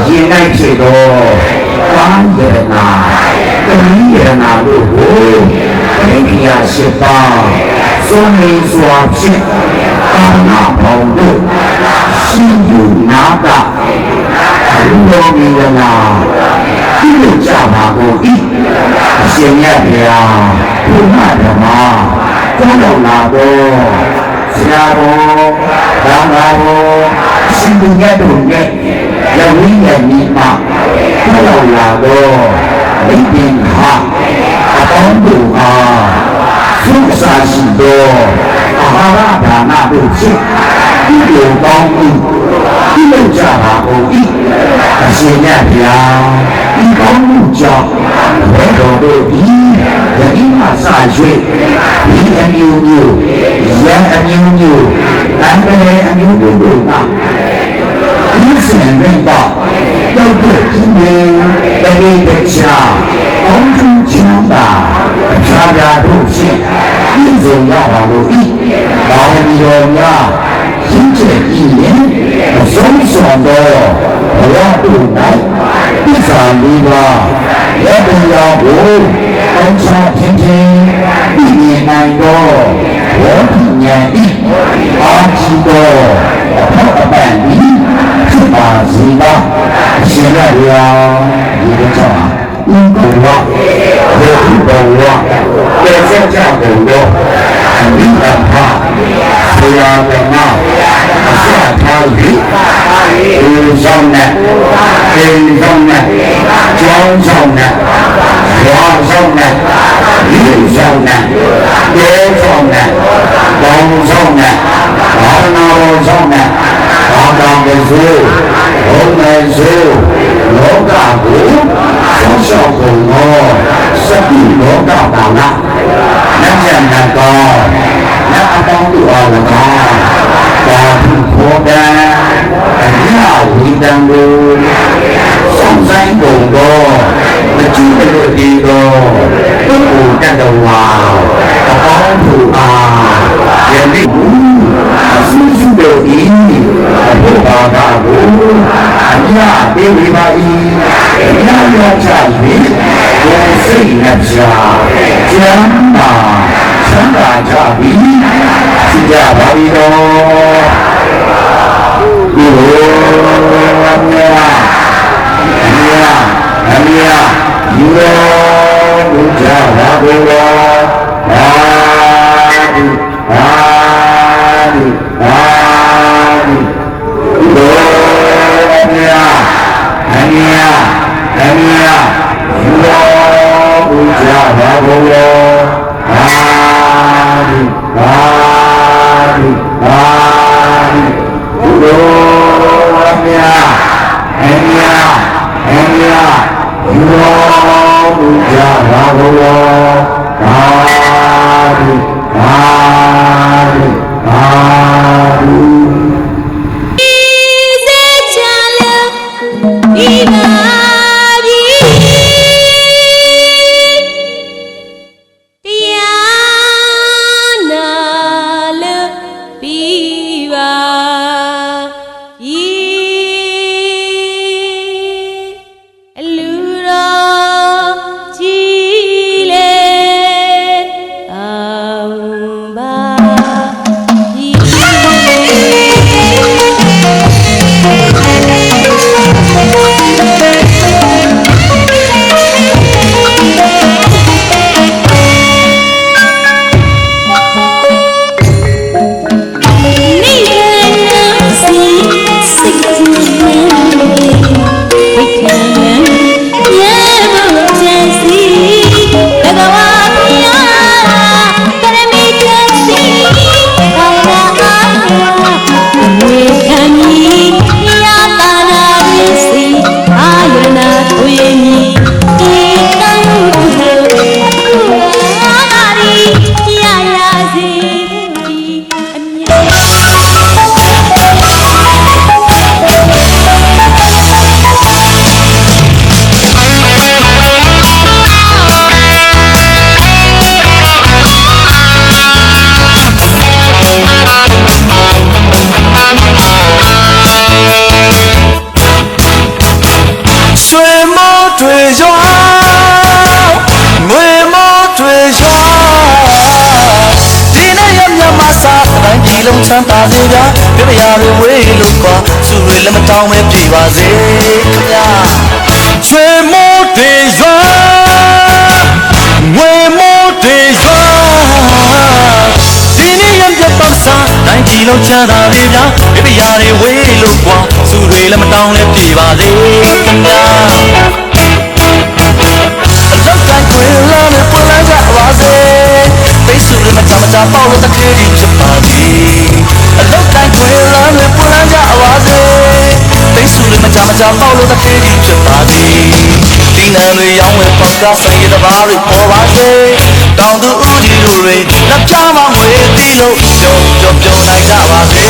ရင်၌ဖြစ်တော်ဘာယနာတတိယနာတို့ကိုဒိဋ္ဌိယရှိပါစွန်နေစွာဖြင့်အာနာဘောင်တို့ရှိယူနာတာဘုရောမီရနာဒီလိုကြပါကိုဤအရှင်မြတ်ဗျာဘုရားဓမ္မကျောင်းတော်လာတော့ဆရာတော်ဘာသာတော်ရှင်သူမြတ်တို့ရဲ့ယဝိညာဉ်မိမကျောင်းတော်လာတော့မိပင်ဟာအပေါင်းတို့အားသုစာရှိသောအာဟာရဒါနတို့ဖြင့်ဒီလိုကောင်းမှုပြုလုပ်ကြပါကုန်၏အရှင်မြတ်ဗျာဒီကောင်းမှုကြောင့်ဘုရားတော်တို့သည်ယနေ့မှစ၍ဒီအမျိုးမျိုးရန်အမျိုးမျိုးအန္တရာယ်အမျိုးမျိုးတို့ကဒီစင်ရင်တော့တော့ဒီနေ့တကယ်တရားအောင်ကျချမ်းသာအခြားရာတို့ဖြင့်ပြည့်စုံရပါလို့ဤဘာဝမီတော်များရင်းကျက်ဤရင်အဆုံးစွန်သောဘဝတို့၌ပြစ္ဆာလေးပါးရတ္တရာကိုအောင်ချခြင်းခြင်းပြည်နေနိုင်သောဝေါတိဉာဏ်ဤအာရှိသောအထောက်အပံ့ဤဖြစ်ပါစေပါအရှင်ရရာဒီလိုကြောင့်ဥပ္ပဝဘုရားဘဝကျေဆက်ကြကုန်သောအမိတ္တဖာဆရာတော် ဆောင်နဲ့ပင်ဆောင်နဲ့ကျောင်းဆောင်နဲ့ရွာဆောင်နဲ့လူဆောင်နဲ့တဲဆောင်နဲ့ပေါင်းဆောင်နဲ့ဘာနာတော်ဆောင်နဲ့ဘာသာကစိုးဘုံနဲ့စိုးလောကကိုဆောင်းရှောက်ကုန်သောစက်ပြီးလောကပါဏလက်ကျန်တဲ့ကောလက်အပေါင်းတို့အား၎င်းပါထုခေါ်တဲ့အရာဝိတံကိုဆောင်ဆိုင်ကုန်သောမကျူးလို့ဒီသောပုဂ္ဂိုလ်တ attva အပေါင်းတို့အားယနေ့အဆူဆူတို့ဤဘုရားဘာသာကိုအရာပေးဝေပါ၏အရာရောချ၍ကိုယ်စိတ်နှပြကျမ်းမာချမ်းသာကြပြီသိကြပါပြီတော်ဘုရားမြတ်အမြတ်ယူတော်ဘုရားဘာဘုရားဘာဒီဘာဒီဘာဒီဘုရားမြတ်အမြတ်ယူတော်ဘုရားဘာဘုရားဘာဒီဘာဒီဘာဒီဘုရားမြတ်အမြတ်ယူတော်ဘုရားဘာဘုရားဘာဒီဘာဒီဘာဒီ စေချာလဒီနာဒီတရားနာလပြီးပါအလူတော်ကြီးလေအောင်ပါလုံးချမ်းသာစေဗျာပြပြရတွေဝေးလို့ကွာသူတွေလည်းမတောင်းပဲပြေပါစေခင်ဗျာချွေမိုးတွေရွာငွေမိုးတွေရွာဒီနေ့ရပြတ်စားတိုင်းကြီးလုံးချမ်းသာစေဗျာပြပြရတွေဝေးလို့ကွာသူတွေလည်းမတောင်းလည်းပြေပါစေခင်ဗျာအလောက်တိုင်းခွေလာနဲ့ပွင့်လာကြပါစေပိတ်ဆို့လည်းမကြပေါက်လို့တကယ်ကြီးဖြစ်ပါသည်အလောက်တိုင်းခွေလာနဲ့ပွင့်လာကြပါစေပိတ်ဆို့လည်းမကြပေါက်လို့တကယ်ကြီးဖြစ်ပါသည်ဒီနံတွေရောင်းဝယ်ပေါက်ကားဆိုင်ရတဲ့ဘားတွေပေါ်ပါစေတောင်သူဦးကြီးတို့တွေလက်ပြမငွေတီးလို့ပြောနိုင်ကြပါစေ